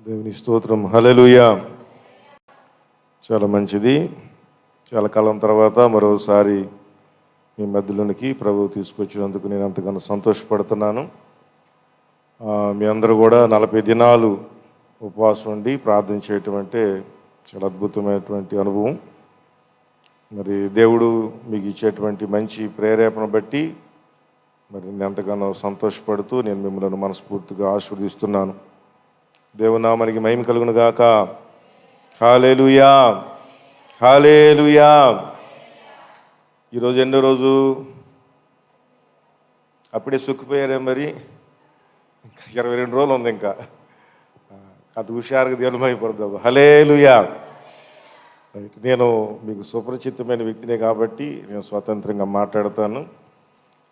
దేవుని స్తోత్రం. హల్లెలూయా. చాలా మంచిది. చాలా కాలం తర్వాత మరోసారి మీ మధ్యలోనికి ప్రభువు తీసుకొచ్చినందుకు నేను అంతగానో సంతోషపడుతున్నాను. మీ అందరూ కూడా 40 దినాలు ఉపవాసం ఉండి ప్రార్థన చేయటం అంటే చాలా అద్భుతమైనటువంటి అనుభవం. మరి దేవుడు మీకు ఇచ్చేటువంటి మంచి ప్రేరేపణ బట్టి మరి నేను ఎంతగానో సంతోషపడుతూ నేను మిమ్మల్ని మనస్ఫూర్తిగా ఆశీర్వదిస్తున్నాను. దేవునామానికి మహిమ కలుగును గాక. హల్లెలూయా, హల్లెలూయా. ఈరోజు ఎన్నో రోజు అప్పుడే సుక్కుపోయారే, మరి ఇంకా 22 రోజులు ఉంది. ఇంకా అది హుషారుగా దేవుని మహిమపడదాం. హల్లెలూయా. నేను మీకు సుపరిచితమైన వ్యక్తినే కాబట్టి నేను స్వతంత్రంగా మాట్లాడతాను.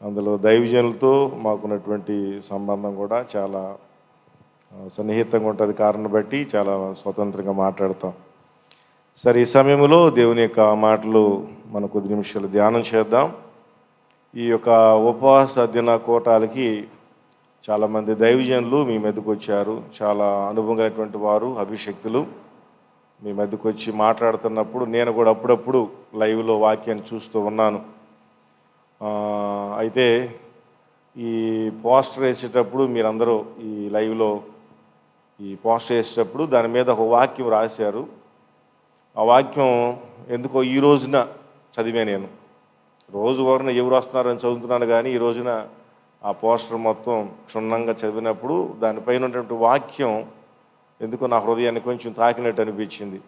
అందులో దైవజనులతో మాకున్నటువంటి సంబంధం కూడా చాలా సన్నిహితంగా ఉంటుంది. కారణం బట్టి చాలా స్వతంత్రంగా మాట్లాడతాం. సరే, ఈ సమయంలో దేవుని యొక్క మాటలు మనం కొద్ది నిమిషాలు ధ్యానం చేద్దాం. ఈ యొక్క ఉపవాస దిన కూటాలకి చాలామంది దైవజనులు మీ మీదకు వచ్చారు. చాలా అనుభవం కలిగినటువంటి వారు, అభిషక్తులు మీ మీదకు వచ్చి మాట్లాడుతున్నప్పుడు నేను కూడా అప్పుడప్పుడు లైవ్లో వాక్యాన్ని చూస్తూ ఉన్నాను. అయితే ఈ పోస్టర్ వేసేటప్పుడు మీరందరూ ఈ లైవ్లో ఈ పోస్టర్ వేసేటప్పుడు దాని మీద ఒక వాక్యం రాశారు. ఆ వాక్యం ఎందుకో ఈ రోజున చదివే. నేను రోజు వరన ఎవరు వస్తున్నారని చదువుతున్నాను, కానీ ఈ రోజున ఆ పోస్టర్ మొత్తం క్షుణ్ణంగా చదివినప్పుడు దానిపైన ఉన్నటువంటి వాక్యం ఎందుకో నా హృదయాన్ని కొంచెం తాకినట్టు అనిపించింది.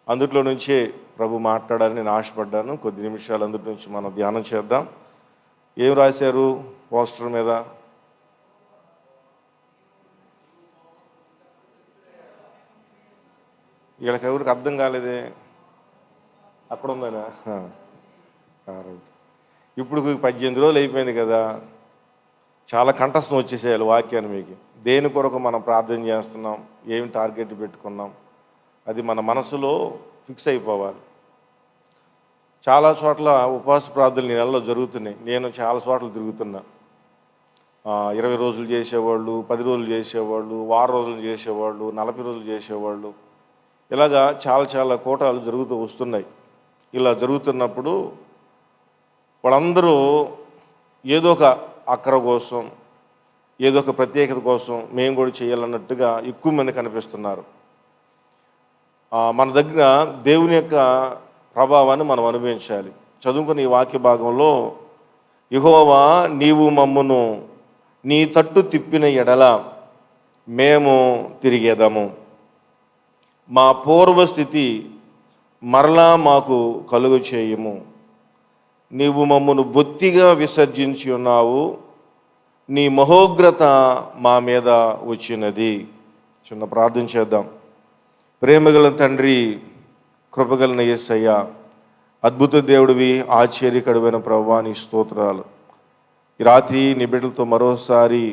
అందుట్లో నుంచే ప్రభు మాట్లాడాలని నేను ఆశపడ్డాను. కొద్ది నిమిషాలు అందులో నుంచి మనం ధ్యానం చేద్దాం. ఏం రాశారు పోస్టర్ మీద? వీళ్ళకి ఎవరికి అర్థం కాలేదే. అక్కడ ఉందనా? ఇప్పుడు 18 రోజులు అయిపోయింది కదా, చాలా కంఠస్థం వచ్చేసేయాలి వాక్యాన్ని మీకు. దేని కొరకు మనం ప్రార్థన చేస్తున్నాం, ఏం టార్గెట్ పెట్టుకున్నాం, అది మన మనసులో ఫిక్స్ అయిపోవాలి. చాలా చోట్ల ఉపవాస ప్రార్థనలు ఈ నెలలో జరుగుతున్నాయి. నేను చాలా చోట్ల తిరుగుతున్నా. 20 రోజులు చేసేవాళ్ళు, 10 రోజులు చేసేవాళ్ళు, వారం రోజులు చేసేవాళ్ళు, 40 రోజులు చేసేవాళ్ళు, ఇలాగా చాలా కూటాలు జరుగుతూ వస్తున్నాయి. ఇలా జరుగుతున్నప్పుడు వాళ్ళందరూ ఏదో ఒక అక్కర కోసం, ఏదో ఒక ప్రత్యేకత కోసం మేము కూడా చేయాలన్నట్టుగా ఎక్కువ మంది కనిపిస్తున్నారు. మన దగ్గర దేవుని యొక్క ప్రభావాన్ని మనం అనుభవించాలి. చదువుకున్న ఈ వాక్య భాగంలో, యెహోవా నీవు మమ్మును నీ తట్టు తిప్పిన ఎడల మేము తిరిగేదము, మా పూర్వస్థితి మరలా మాకు కలుగు చేయము, నీవు మమ్మను బొత్తిగా విసర్జించి ఉన్నావు, నీ మహోగ్రత మా మీద వచ్చినది. చిన్న ప్రార్థన చేద్దాం. ప్రేమగల తండ్రి, కృపగలన యేసయ్య, అద్భుత దేవుడివి, ఆశ్చర్యకరమైన ప్రభువా, నీ స్తోత్రాలు. ఈ రాత్రి నీ బిడ్డలతో మరోసారి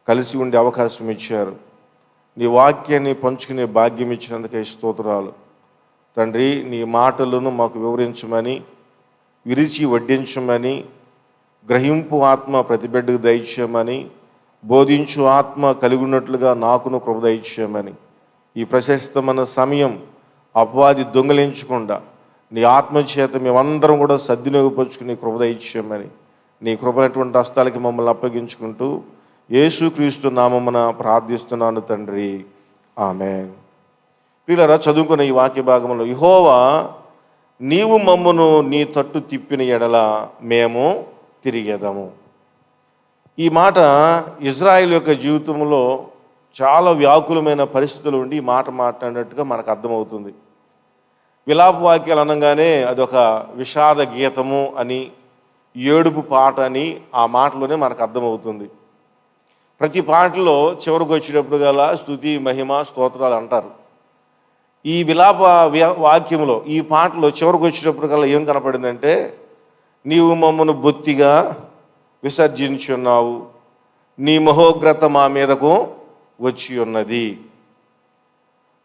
కలిసి ఉండే అవకాశం ఇచ్చారు. నీ వాక్యాన్ని పంచుకునే భాగ్యం ఇచ్చినందుకే స్తోత్రాలు తండ్రి. నీ మాటలను మాకు వివరించమని, విరిచి వడ్డించమని, గ్రహింపు ఆత్మ ప్రతి బిడ్డకు దయచేయమని, బోధించు ఆత్మ కలిగి ఉన్నట్లుగా నాకును కృప దయచేయమని, ఈ ప్రశస్తమైన సమయం అపవాది దొంగలించకుండా నీ ఆత్మచేత మేమందరం కూడా సద్వినియోగపరుచుకుని కృప దయచేయమని, నీ కృపైనటువంటి హస్తాలకి మమ్మల్ని అప్పగించుకుంటూ యేసుక్రీస్తు నామమున ప్రార్థిస్తున్నాను తండ్రి, ఆమేన్. ప్రియులారా, చదువుకున్న ఈ వాక్య భాగంలో, యెహోవా నీవు మమ్మును నీ తట్టు తిప్పిన ఎడల మేము తిరిగేదము. ఈ మాట ఇజ్రాయిల్ యొక్క జీవితంలో చాలా వ్యాకులమైన పరిస్థితులు ఉండి ఈ మాట మాట్లాడినట్టుగా మనకు అర్థమవుతుంది. విలాప వాక్యాలు అనగానే అదొక విషాద గీతము అని, ఏడుపు పాట అని ఆ మాటలోనే మనకు అర్థమవుతుంది. ప్రతి పాటలో చివరికి వచ్చేటప్పుడు గల స్తుతి, మహిమ, స్తోత్రాలు అంటారు. ఈ విలాప వాక్యంలో, ఈ పాటలో చివరికి వచ్చేటప్పుడు కల్లా ఏం కనపడిందంటే, నీవు మమ్మను బొత్తిగా విసర్జించున్నావు, నీ మహోగ్రత మా మీదకు వచ్చి ఉన్నది.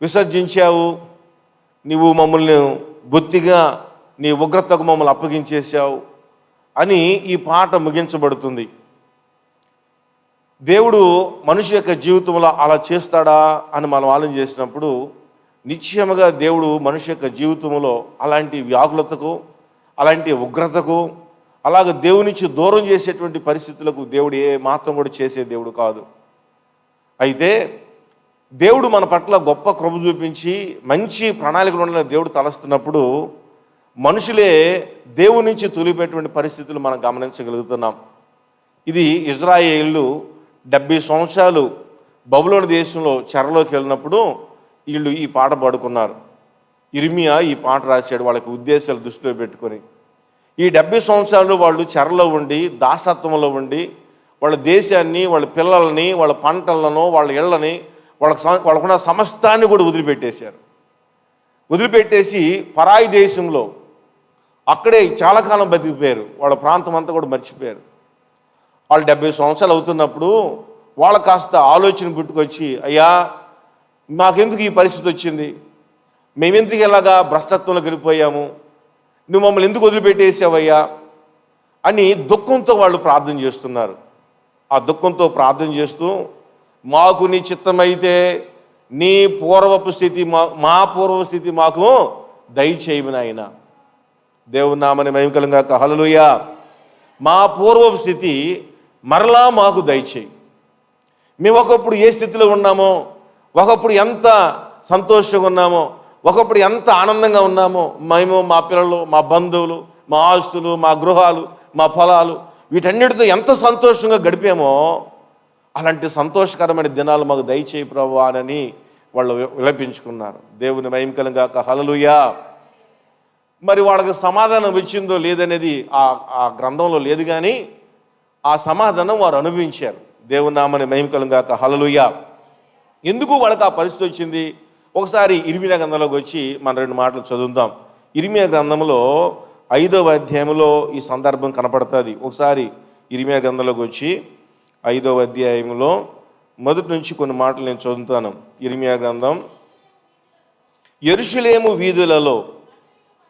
విసర్జించావు, నీవు మమ్మల్ని బొత్తిగా నీ ఉగ్రతకు మమ్మల్ని అప్పగించేశావు అని ఈ పాట ముగించబడుతుంది. దేవుడు మనిషి యొక్క జీవితంలో అలా చేస్తాడా అని మనం ఆలోచన చేసినప్పుడు నిశ్చయముగా దేవుడు మనిషి యొక్క జీవితంలో అలాంటి వ్యాకులతకు, అలాంటి ఉగ్రతకు, అలాగే దేవుని నుంచి దూరం చేసేటువంటి పరిస్థితులకు దేవుడు ఏ మాత్రం కూడా చేసే దేవుడు కాదు. అయితే దేవుడు మన పట్ల గొప్ప కృప చూపించి మంచి ప్రణాళికలు ఉండాలని దేవుడు తలస్తున్నప్పుడు మనుషులే దేవుడి నుంచి తొలిపేటువంటి పరిస్థితులు మనం గమనించగలుగుతున్నాం. ఇది ఇజ్రాయేలు 70 సంవత్సరాలు బబులోను దేశంలో చెరలోకి వెళ్ళినప్పుడు వీళ్ళు ఈ పాట పాడుకున్నారు. ఇర్మియా ఈ పాట రాశాడు వాళ్ళకి ఉద్దేశాలు దృష్టిలో పెట్టుకొని. ఈ 70 సంవత్సరాలు వాళ్ళు చెరలో ఉండి, దాసత్వంలో ఉండి, వాళ్ళ దేశాన్ని, వాళ్ళ పిల్లల్ని, వాళ్ళ పంటలను, వాళ్ళ ఇళ్ళని, వాళ్ళకున్న సమస్తాన్ని కూడా వదిలిపెట్టేశారు. వదిలిపెట్టేసి పరాయి దేశంలో అక్కడే చాలా కాలం బతికిపోయారు. వాళ్ళ ప్రాంతం అంతా కూడా మర్చిపోయారు. వాళ్ళు 70 సంవత్సరాలు అవుతున్నప్పుడు వాళ్ళ కాస్త ఆలోచన పుట్టుకొచ్చి, అయ్యా మాకెందుకు ఈ పరిస్థితి వచ్చింది, మేమెందుకు ఇలాగా భ్రష్టత్వంలోకి వెళ్ళిపోయాము, నువ్వు మమ్మల్ని ఎందుకు వదిలిపెట్టేసావయ్యా అని దుఃఖంతో వాళ్ళు ప్రార్థన చేస్తున్నారు. ఆ దుఃఖంతో ప్రార్థన చేస్తూ, మాకు నీ చిత్తమైతే నీ పూర్వపు స్థితి మా పూర్వ స్థితి మాకు దయచేయమని ఆయన. దేవుని నామమున మహిమ కలుగును గాక. హల్లెలూయా. మా పూర్వపు స్థితి మరలా మాకు దయచేయి. మేము ఒకప్పుడు ఏ స్థితిలో ఉన్నామో, ఒకప్పుడు ఎంత సంతోషంగా ఉన్నామో, ఒకప్పుడు ఎంత ఆనందంగా ఉన్నామో, మేము, మా పిల్లలు, మా బంధువులు, మా ఆస్తులు, మా గృహాలు, మా పొలాలు, వీటన్నిటితో ఎంత సంతోషంగా గడిపామో అలాంటి సంతోషకరమైన దినాలు మాకు దయచేయి ప్రభువా అని వాళ్ళు విలపించుకున్నారు. దేవుని మహిమ కలుగును గాక. హల్లెలూయా. మరి వాళ్ళకి సమాధానం వచ్చిందో లేదనేది ఆ గ్రంథంలో లేదు, కానీ ఆ సమాధానం వారు అనుభవించారు. దేవుని నామమున మహిమ కలుగును గాక. హల్లెలూయా. ఎందుకు వాళ్ళకి ఆ పరిస్థితి వచ్చింది? ఒకసారి ఇర్మియా గ్రంథంలోకి వచ్చి మన 2 మాటలు చదువుదాం. ఇర్మియా గ్రంథంలో 5వ అధ్యాయంలో ఈ సందర్భం కనపడుతుంది. ఒకసారి ఇర్మియా గ్రంథంలోకి వచ్చి 5వ అధ్యాయంలో మొదటి నుంచి కొన్ని మాటలు నేను చదువుతాను. ఇర్మియా గ్రంథం. యెరూషలేము వీధులలో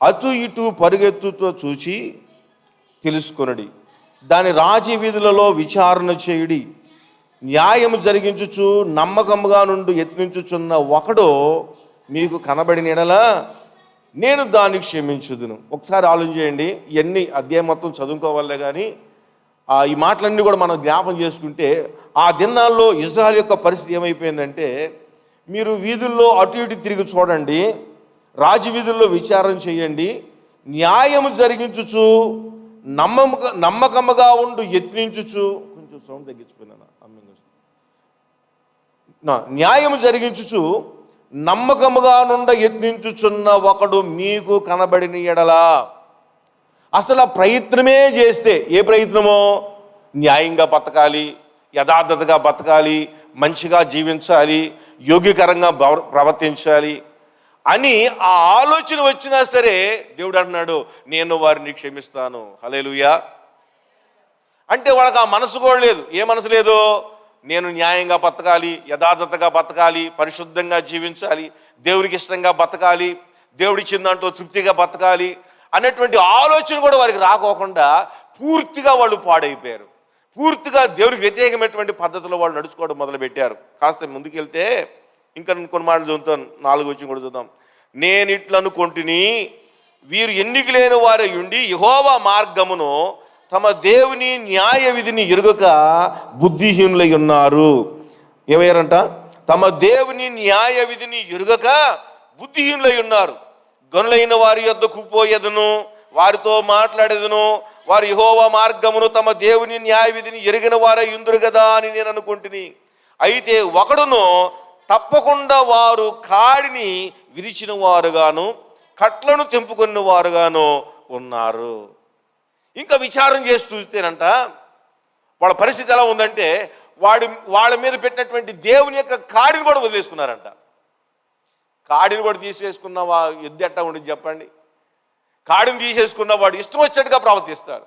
అటు ఇటు పరుగెత్తుతో చూచి తెలుసుకొనుడి, దాని రాజవీధులలో విచారణ చేయుడి. న్యాయము జరిగించుచు నమ్మకముగా నుండి యత్నించుచున్న ఒకడు మీకు కనబడిన యెడల నేను దాన్ని క్షమించుదును. ఒకసారి ఆలోచన చేయండి. ఇవన్నీ అధ్యాయం మొత్తం చదువుకోవాలే, కానీ ఈ మాటలన్నీ కూడా మనం జ్ఞాపం చేసుకుంటే ఆ దినాల్లో ఇజ్రాయెల్ యొక్క పరిస్థితి ఏమైపోయిందంటే, మీరు వీధుల్లో అటు ఇటు తిరిగి చూడండి, రాజవీధుల్లో విచారణ చేయండి, న్యాయము జరిగించుచు నమ్మకముగా ఉండు యత్నించుచు, కొంచెం సౌండ్ తగ్గించిపోయినా, న్యాయము జరిగించుచు నమ్మకముగా నుండ యత్నించుచున్న ఒకడు మీకు కనబడిన యెడల. అసలు ప్రయత్నమే చేస్తే, ఏ ప్రయత్నమో, న్యాయంగా బతకాలి, యథార్థతగా బతకాలి, మంచిగా జీవించాలి, యోగ్యకరంగా ప్రవర్తించాలి అని ఆ ఆలోచన వచ్చినా సరే దేవుడు అంటున్నాడు, నేను వారిని క్షమిస్తాను. హల్లెలూయా. అంటే వాళ్ళకి ఆ మనసు కూడా లేదు. ఏ మనసు లేదు? నేను న్యాయంగా బతకాలి, యథార్థతగా బతకాలి, పరిశుద్ధంగా జీవించాలి, దేవునికి ఇష్టంగా బతకాలి, దేవుడిచ్చిన దాంట్లో తృప్తిగా బతకాలి అనేటువంటి ఆలోచన కూడా వారికి రాకోకుండా పూర్తిగా వాళ్ళు పాడైపోయారు. పూర్తిగా దేవుడికి వ్యతిరేకమైనటువంటి పద్ధతిలో వాళ్ళు నడుచుకోవడం మొదలుపెట్టారు. కాస్త ముందుకెళ్తే ఇంకా కొన్ని మాటలు చదువుతాను. 4 వచ్చి కూడా చూద్దాం. నేను ఇట్లా అనుకుంటుని, వీరు ఎన్నిక లేని వారై ఉండి యెహోవా మార్గమును తమ దేవుని న్యాయ విధిని ఎరుగక బుద్ధిహీనులై ఉన్నారు. ఏమయ్యారంట? తమ దేవుని న్యాయ విధిని ఎరుగక బుద్ధిహీనులై ఉన్నారు. గనులైన వారి యొద్దకు పోయేదను, వారితో మాట్లాడేదను, వారు యెహోవా మార్గమును తమ దేవుని న్యాయ విధిని ఎరిగిన వారై ఉందురు కదా అని నేను అనుకుంటుని. అయితే ఒకడును తప్పకుండా వారు కాడిని విరిచిన వారుగాను కట్లను తెంపుకున్న వారుగాను ఉన్నారు. ఇంకా విచారం చేసి చూస్తేనంట వాళ్ళ పరిస్థితి ఎలా ఉందంటే, వాళ్ళ మీద పెట్టినటువంటి దేవుని యొక్క కాడిని కూడా వదిలేసుకున్నారంట. కాడిని కూడా తీసేసుకున్న ఎద్దు ఎట్టా ఉండేది చెప్పండి? కాడిని తీసేసుకున్న వాడు ఇష్టం వచ్చేట్టుగా ప్రవర్తిస్తాడు.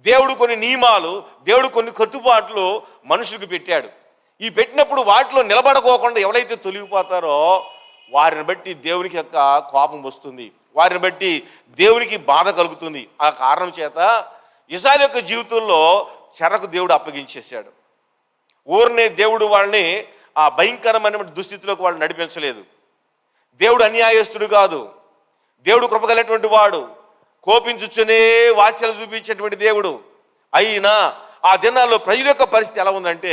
దేవుడు కొన్ని నియమాలు, దేవుడు కొన్ని కట్టుబాట్లు మనుషులకు పెట్టాడు. ఈ పెట్టినప్పుడు వాటిలో నిలబడకోకుండా ఎవరైతే తొలగిపోతారో వారిని బట్టి దేవునికి యొక్క కోపం వస్తుంది, వారిని బట్టి దేవునికి బాధ కలుగుతుంది. ఆ కారణం చేత ఇశ్రాయేలు యొక్క జీవితంలో చెరకు దేవుడు అప్పగించేశాడు. ఊరినే దేవుడు వాళ్ళని ఆ భయంకరమైన దుస్థితిలోకి వాళ్ళు నడిపించలేదు. దేవుడు అన్యాయస్తుడు కాదు. దేవుడు కృపగలటువంటి వాడు, కోపించుచునే వాత్సల్యం చూపించేటువంటి దేవుడు. అయినా ఆ దినాల్లో ప్రజల యొక్క పరిస్థితి ఎలా ఉందంటే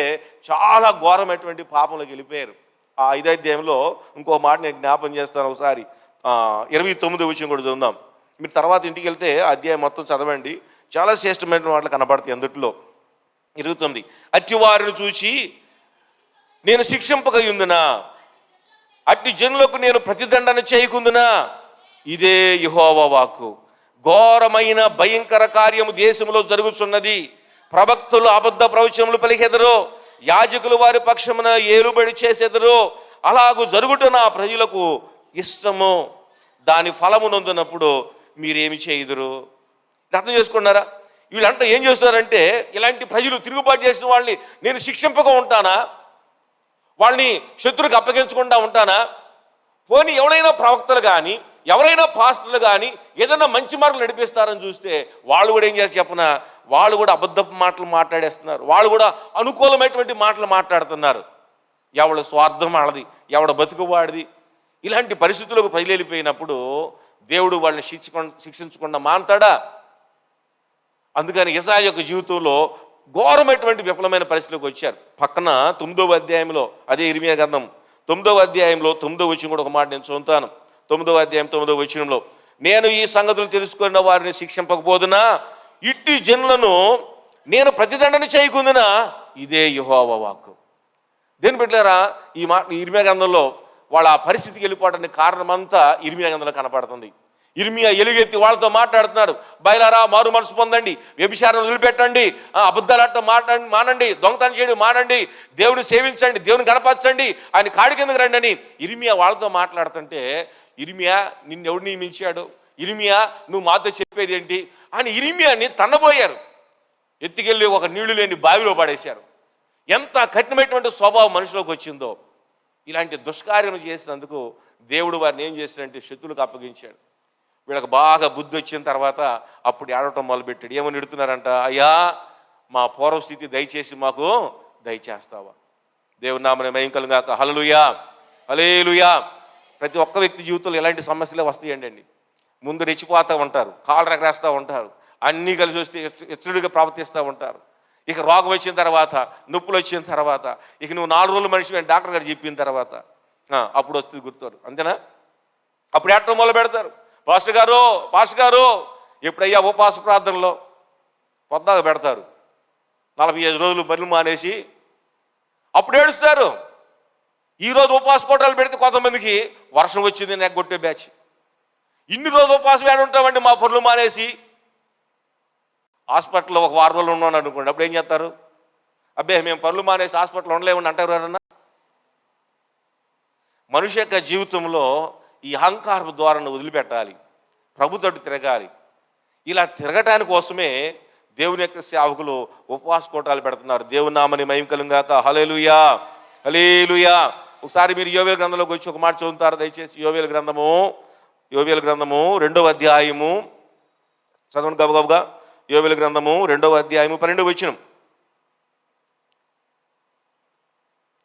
చాలా ఘోరమైనటువంటి పాపంలోకి వెళ్ళిపోయారు. ఆ 5వ అధ్యాయంలో ఇంకో మాట నేను జ్ఞాపం చేస్తాను. ఒకసారి 29వ వచనం కూడా చదువుదాం. మీరు తర్వాత ఇంటికి వెళ్తే అధ్యాయం మొత్తం చదవండి. చాలా శ్రేష్టమైన మాటలు కనబడతాయి అందుట్లో. 29, అట్టివారిని చూసి నేను శిక్షింపకయుందునా, అట్టి జనులకు నేను ప్రతిదండన చేయకుందునా, ఇదే యెహోవా వాక్కు. ఘోరమైన భయంకర కార్యము దేశంలో జరుగుతున్నది. ప్రవక్తలు అబద్ధ ప్రవచనములు పలికెదరు, యాజకులు వారి పక్షమున ఏలుబడి చేసేదరు. అలాగూ జరుగుట నా ప్రజలకు ఇష్టము. దాని ఫలము నొందినప్పుడు మీరేమి చేయుదురు? అర్థం చేసుకున్నారా? వీళ్ళంతా ఏం చేస్తున్నారంటే, ఇలాంటి ప్రజలు తిరుగుబాటు చేసిన వాళ్ళని నేను శిక్షింపగా ఉంటానా? వాళ్ళని శత్రువుకి అప్పగించకుండా ఉంటానా? పోనీ ఎవరైనా ప్రవక్తలు కానీ ఎవరైనా పాస్టర్లు కానీ ఏదైనా మంచి మార్గం నడిపిస్తారని చూస్తే వాళ్ళు కూడా ఏం చేసి చెప్పనా, వాళ్ళు కూడా అబద్ధపు మాటలు మాట్లాడేస్తున్నారు. వాళ్ళు కూడా అనుకూలమైనటువంటి మాటలు మాట్లాడుతున్నారు. ఎవడ స్వార్థం వాళ్ళది, ఎవడ బతుకు వాడిది. ఇలాంటి పరిస్థితులకు ప్రజలు వెళ్ళిపోయినప్పుడు దేవుడు వాళ్ళని శిక్షించకుండా మానతాడా? అందుకని యెషయా యొక్క జీవితంలో ఘోరమైనటువంటి విఫలమైన పరిస్థితిలోకి వచ్చారు. పక్కన 9వ అధ్యాయంలో, అదే ఇర్మియా గ్రంథం 9వ అధ్యాయంలో 9వ వచనం కూడా ఒక మాట నేను చదువుతాను. 9వ అధ్యాయం 9వ వచనంలో, నేను ఈ సంగతులు తెలుసుకున్న వారిని శిక్షింపకపోదునా, ఇట్టి జనులను నేను ప్రతిదండన చేయకుందునా, ఇదే యెహోవా వాక్కు. దేని పెట్టారా? ఈ మాట ఇర్మియా గ్రంథంలో వాళ్ళ ఆ పరిస్థితికి వెళ్ళిపోవడానికి కారణమంతా ఇర్మియా గ్రంథంలో కనపడుతుంది. ఇర్మియా ఎలుగెత్తి వాళ్ళతో మాట్లాడుతున్నాడు. బయలారా, మారు మనసు పొందండి, వ్యభిచారం వదిలిపెట్టండి, అబద్ధాలాట మానండి, దొంగతనం చేయడం మానండి, దేవుని సేవించండి, దేవుని కనపరచండి, ఆయన కాడి కిందకు రండి అని ఇర్మియా వాళ్ళతో మాట్లాడుతుంటే, ఇర్మియా నిన్ను ఎవడు నియమించాడు? ఇర్మియా నువ్వు మాతో చెప్పేది ఏంటి అని ఇర్మియాని తన్నబోయారు. ఎత్తికెళ్ళి ఒక నీళ్లు లేని బావిలో పడేశారు. ఎంత కఠినమైనటువంటి స్వభావం మనిషిలోకి వచ్చిందో. ఇలాంటి దుష్కార్యం చేసినందుకు దేవుడు వారిని ఏం చేశాడంటే శత్రువులకు అప్పగించాడు. వీళ్ళకి బాగా బుద్ధి వచ్చిన తర్వాత అప్పుడు ఏడవటం మొదలుపెట్టాడు. ఏమని ఎడుతున్నారంట, అయ్యా మా పూర్వస్థితి దయచేసి మాకు దయచేస్తావా? దేవుని నామమున మహిమ కలుగుగాక. హల్లెలూయా, హల్లెలూయా. ప్రతి ఒక్క వ్యక్తి జీవితంలో ఎలాంటి సమస్యలే వస్తాయండి. ముందు రెచ్చిపోతూ ఉంటారు, కాళ్ళు రగరేస్తూ ఉంటారు, అన్నీ కలిసి వస్తే హెచ్చరికగా ప్రవర్తిస్తూ ఉంటారు. ఇక రోగం వచ్చిన తర్వాత, నొప్పులు వచ్చిన తర్వాత, ఇక నువ్వు 4 రోజులు మనిషి డాక్టర్ గారు చెప్పిన తర్వాత అప్పుడు వస్తుంది గుర్తారు. అంతేనా? అప్పుడు ఏడటం మొదలు పెడతారు. పాస్టర్ గారు ఎప్పుడయ్యా ఉపవాస ప్రార్థనలో పొద్దాగా పెడతారు, 45 రోజులు పనులు మానేసి అప్పుడు ఏడుస్తారు. ఈరోజు ఉపవాస కోటాలు పెడితే కొంతమందికి వర్షం వచ్చింది నెగ్గొట్టే బ్యాచ్. ఇన్ని రోజులు ఉపవాసం ఏడుంటామండి మా పనులు మానేసి. హాస్పిటల్లో ఒక 6 రోజులు ఉన్నాను అనుకోండి, అప్పుడు ఏం చేస్తారు? అబ్బే మేము పనులు మానేసి హాస్పిటల్లో ఉండలేమని అంటారు ఎవరన్నా? మనిషి యొక్క జీవితంలో ఈ అహంకారం ద్వారా వదిలిపెట్టాలి, ప్రభు తట్టు తిరగాలి. ఇలా తిరగటానికి కోసమే దేవుని యొక్క సేవకులు ఉపవాస కోటాలు పెడుతున్నారు. దేవుని నామమున మహిమ కలుగుగాక. హల్లెలూయా, హల్లెలూయా. ఒకసారి మీరు యోవేలు గ్రంథంలోకి వచ్చి ఒక మాట చదువుతారు దయచేసి. యోవేలు గ్రంథము 2వ అధ్యాయము చదవండి గబగబగా. యోవేలు గ్రంథము 2వ అధ్యాయము 12వ వచనం.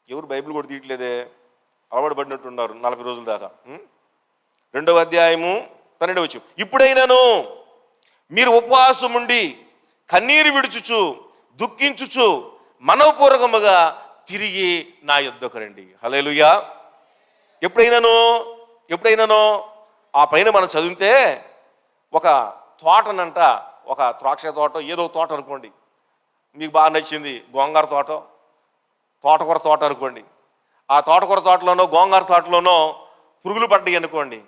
ఎవరు బైబిల్ కూడా తీయట్లేదే, అలవాటు పడినట్టున్నారు 40 రోజుల దాకా. 2వ అధ్యాయము 12వ వచనం. ఇప్పుడైనాను మీరు ఉపవాసం ఉండి కన్నీరు విడుచుచు దుఃఖించుచు మనఃపూర్వకముగా తిరిగి నా యొద్దకు రండి. హల్లెలూయా. ఎప్పుడైనానో ఆ పైన మనం చదివితే ఒక తోటనంట, ఒక ద్రాక్ష తోట ఏదో తోట అనుకోండి, మీకు బాగా నచ్చింది గోంగూర తోటకూర తోట అనుకోండి. ఆ తోటకూర తోటలోనో గోంగూర తోటలోనో పురుగులు పడ్డాయి అనుకోండి.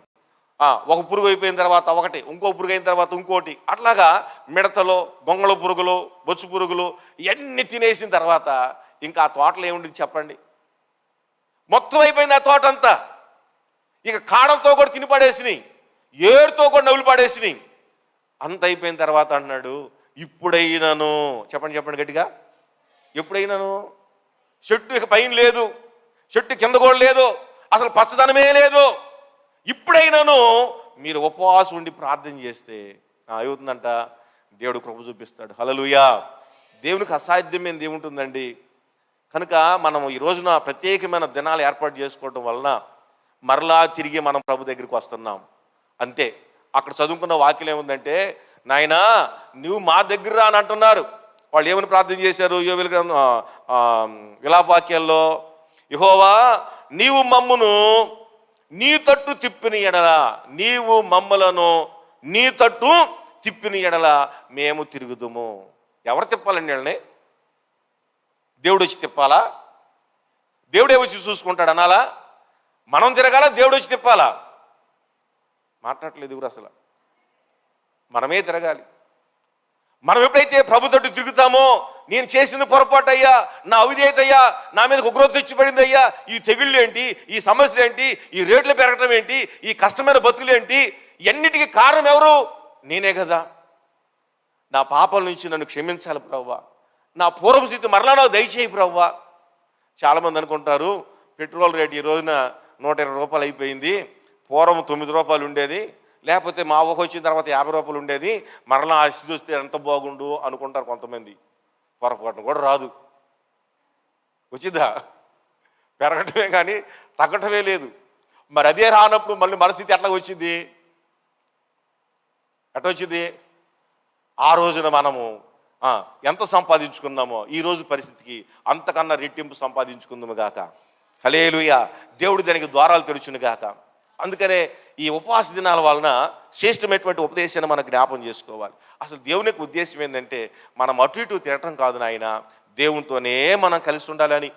ఒక పురుగు అయిపోయిన తర్వాత ఒకటి, ఇంకో పురుగు అయిన తర్వాత ఇంకోటి, అట్లాగా మిడతలు, గొంగళ పురుగులు, బొచ్చు పురుగులు ఇవన్నీ తినేసిన తర్వాత ఇంకా ఆ తోటలో ఏముంటుంది చెప్పండి? మొత్తం అయిపోయింది ఆ తోట అంతా. ఇక కాడంతో కూడా తిని పడేసినాయి, ఏరుతో కూడా నవ్వులు పడేసినాయి. అంత అయిపోయిన తర్వాత అంటున్నాడు, ఇప్పుడైనాను, చెప్పండి గట్టిగా, ఎప్పుడైనాను చెట్టు ఇక పైన లేదు, చెట్టు కింద కూడా లేదు, అసలు పచ్చదనమే లేదు. ఇప్పుడైనాను మీరు ఉపవాసం ఉండి ప్రార్థన చేస్తే ఏమవుతుందంట? దేవుడు కృప చూపిస్తాడు. హల్లెలూయా. దేవునికి అసాధ్యమైనది ఏముంటుందండి? కనుక మనం ఈ రోజున ప్రత్యేకమైన దినాలు ఏర్పాటు చేసుకోవడం వలన మరలా తిరిగి మనం ప్రభు దగ్గరికి వస్తున్నాం అంతే. అక్కడ చదువుకున్న వాక్యం ఏముందంటే, నాయనా నువ్వు మా దగ్గర రా అని అంటున్నారు. వాళ్ళు ఏమని ప్రార్థన చేశారు? యోవేలు గ్రంథం విలాపవాక్యాల్లో, యెహోవా నీవు మమ్మును నీ తట్టు తిప్పిన ఎడల, నీవు మమ్మలను నీ తట్టు తిప్పిన ఎడల మేము తిరుగుదుము. ఎవరు తిప్పాలండి వీళ్ళని? దేవుడు వచ్చి తిప్పాలా? దేవుడే వచ్చి చూసుకుంటాడు అనాలా? మనం తిరగాల, దేవుడు వచ్చి తిప్పాలా? మాట్లాడట్లేదు ఎవరు అసలు. మనమే తిరగాలి. మనం ఎప్పుడైతే ప్రభు తట్టు తిరుగుతామో, నేను చేసిన పొరపాటు అయ్యా, నా అవిధేయత అయ్యా, నా మీద ఉగ్రత తెచ్చిపడింది అయ్యా, ఈ తెగుళ్ళు ఏంటి, ఈ సమస్యలు ఏంటి, ఈ రేట్లు పెరగటం ఏంటి, ఈ కష్టమైన బతుకులు ఏంటి, ఎన్నిటికీ కారణం ఎవరు? నేనే కదా. నా పాపాల నుంచి నన్ను క్షమించాలి ప్రభువా, నా పూర్వపు స్థితి మరలా నాకు దయచేయి ప్రభువా. చాలామంది అనుకుంటారు పెట్రోల్ రేటు ఈ రోజున 120 రూపాయలు అయిపోయింది, పూర్వం 9 రూపాయలు ఉండేది, లేకపోతే మా ఊహ వచ్చిన తర్వాత 50 రూపాయలు ఉండేది, మరలా ఆ స్థితి వస్తే ఎంత బాగుండు అనుకుంటారు కొంతమంది. పొరపాటును కూడా రాదు. వచ్చిందా? పెరగటమే కానీ తగ్గటమే లేదు. మరి అదే రానప్పుడు మళ్ళీ పరిస్థితి ఎట్లా వచ్చింది? ఎట్లా వచ్చింది? ఆ రోజున మనము ఎంత సంపాదించుకున్నామో ఈ రోజు పరిస్థితికి అంతకన్నా రెట్టింపు సంపాదించుకుందాము గాక. హల్లెలూయా. దేవుడు దానికి ద్వారాలు తెరుచును గాక. అందుకనే ఈ ఉపవాస దినాల వలన శ్రేష్టమైనటువంటి ఉపదేశాన్ని మనం జ్ఞాపం చేసుకోవాలి. అసలు దేవుని యొక్క ఉద్దేశం ఏంటంటే, మనం అటు ఇటు తిరగటం కాదు నాయన, దేవునితోనే మనం కలిసి ఉండాలని.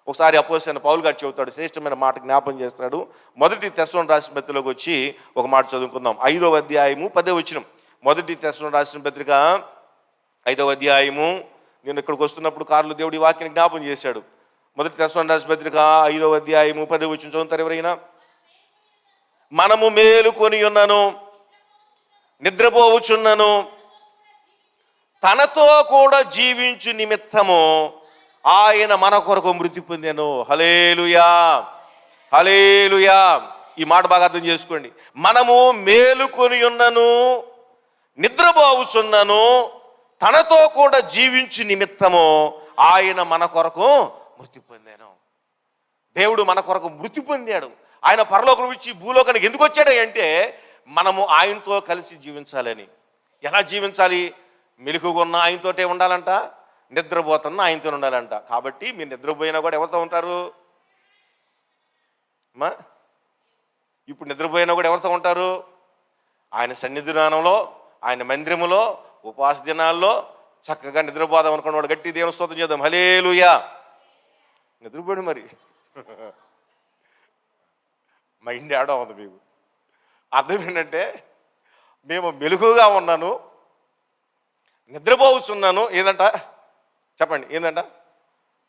ఒకసారి అపోస్తలుడైన పౌలు గారు చెబుతాడు, శ్రేష్టమైన మాట జ్ఞాపం చేస్తాడు. మొదటి తెస్సలోనికీయులకు రాసిన పత్రికలోకి వచ్చి ఒక మాట చదువుకుందాం. 5వ అధ్యాయము 10వ వచనం. మొదటి తెస్సలోనికీయులకు రాసిన పత్రిక 5వ అధ్యాయము. నేను ఇక్కడికి వస్తున్నప్పుడు కారులో దేవుడి వాక్యాన్ని జ్ఞాపం చేశాడు. మొదటి తెస్సలోనికీయులకు రాసిన పత్రిక 5వ అధ్యాయము 10వ వచనం చదువుతారు ఎవరైనా? మనము మేలుకొని ఉన్నను, నిద్రపోవచ్చున్నను, తనతో కూడా జీవించు నిమిత్తము ఆయన మన కొరకు మృతి పొందెను. హల్లెలూయా, హల్లెలూయా. ఈ మాట బాగా అర్థం చేసుకోండి. మనము మేలుకొని ఉన్నను, నిద్రపోవచ్చున్నను, తనతో కూడా జీవించు నిమిత్తము ఆయన మన కొరకు మృతి పొందాను. దేవుడు మన కొరకు మృతి పొందాడు. ఆయన పరలోకం నుంచి భూలోకానికి ఎందుకు వచ్చాడు అంటే, మనము ఆయనతో కలిసి జీవించాలని. ఎలా జీవించాలి? మెలకుగా ఉన్న ఆయనతోటే ఉండాలంట, నిద్రపోతున్నా ఆయనతో ఉండాలంట. కాబట్టి మీరు నిద్రపోయినా కూడా ఎవరితో ఉంటారు అమ్మా? ఇప్పుడు నిద్రపోయినా కూడా ఎవరితో ఉంటారు? ఆయన సన్నిధానంలో, ఆయన మందిరములో, ఉపవాస దినాల్లో చక్కగా నిద్రపోదాం అనుకున్నవాడు గట్టి దేవుని స్తోత్రం చేద్దాం. హల్లెలూయా. నిద్రపోయాడు మరి మైండ్ ఆడో ఉంది మీకు. అర్థం ఏంటంటే, మేము మెలుగుగా ఉన్నాను, నిద్రపోవచ్చున్నాను. ఏదంట చెప్పండి, ఏందంట?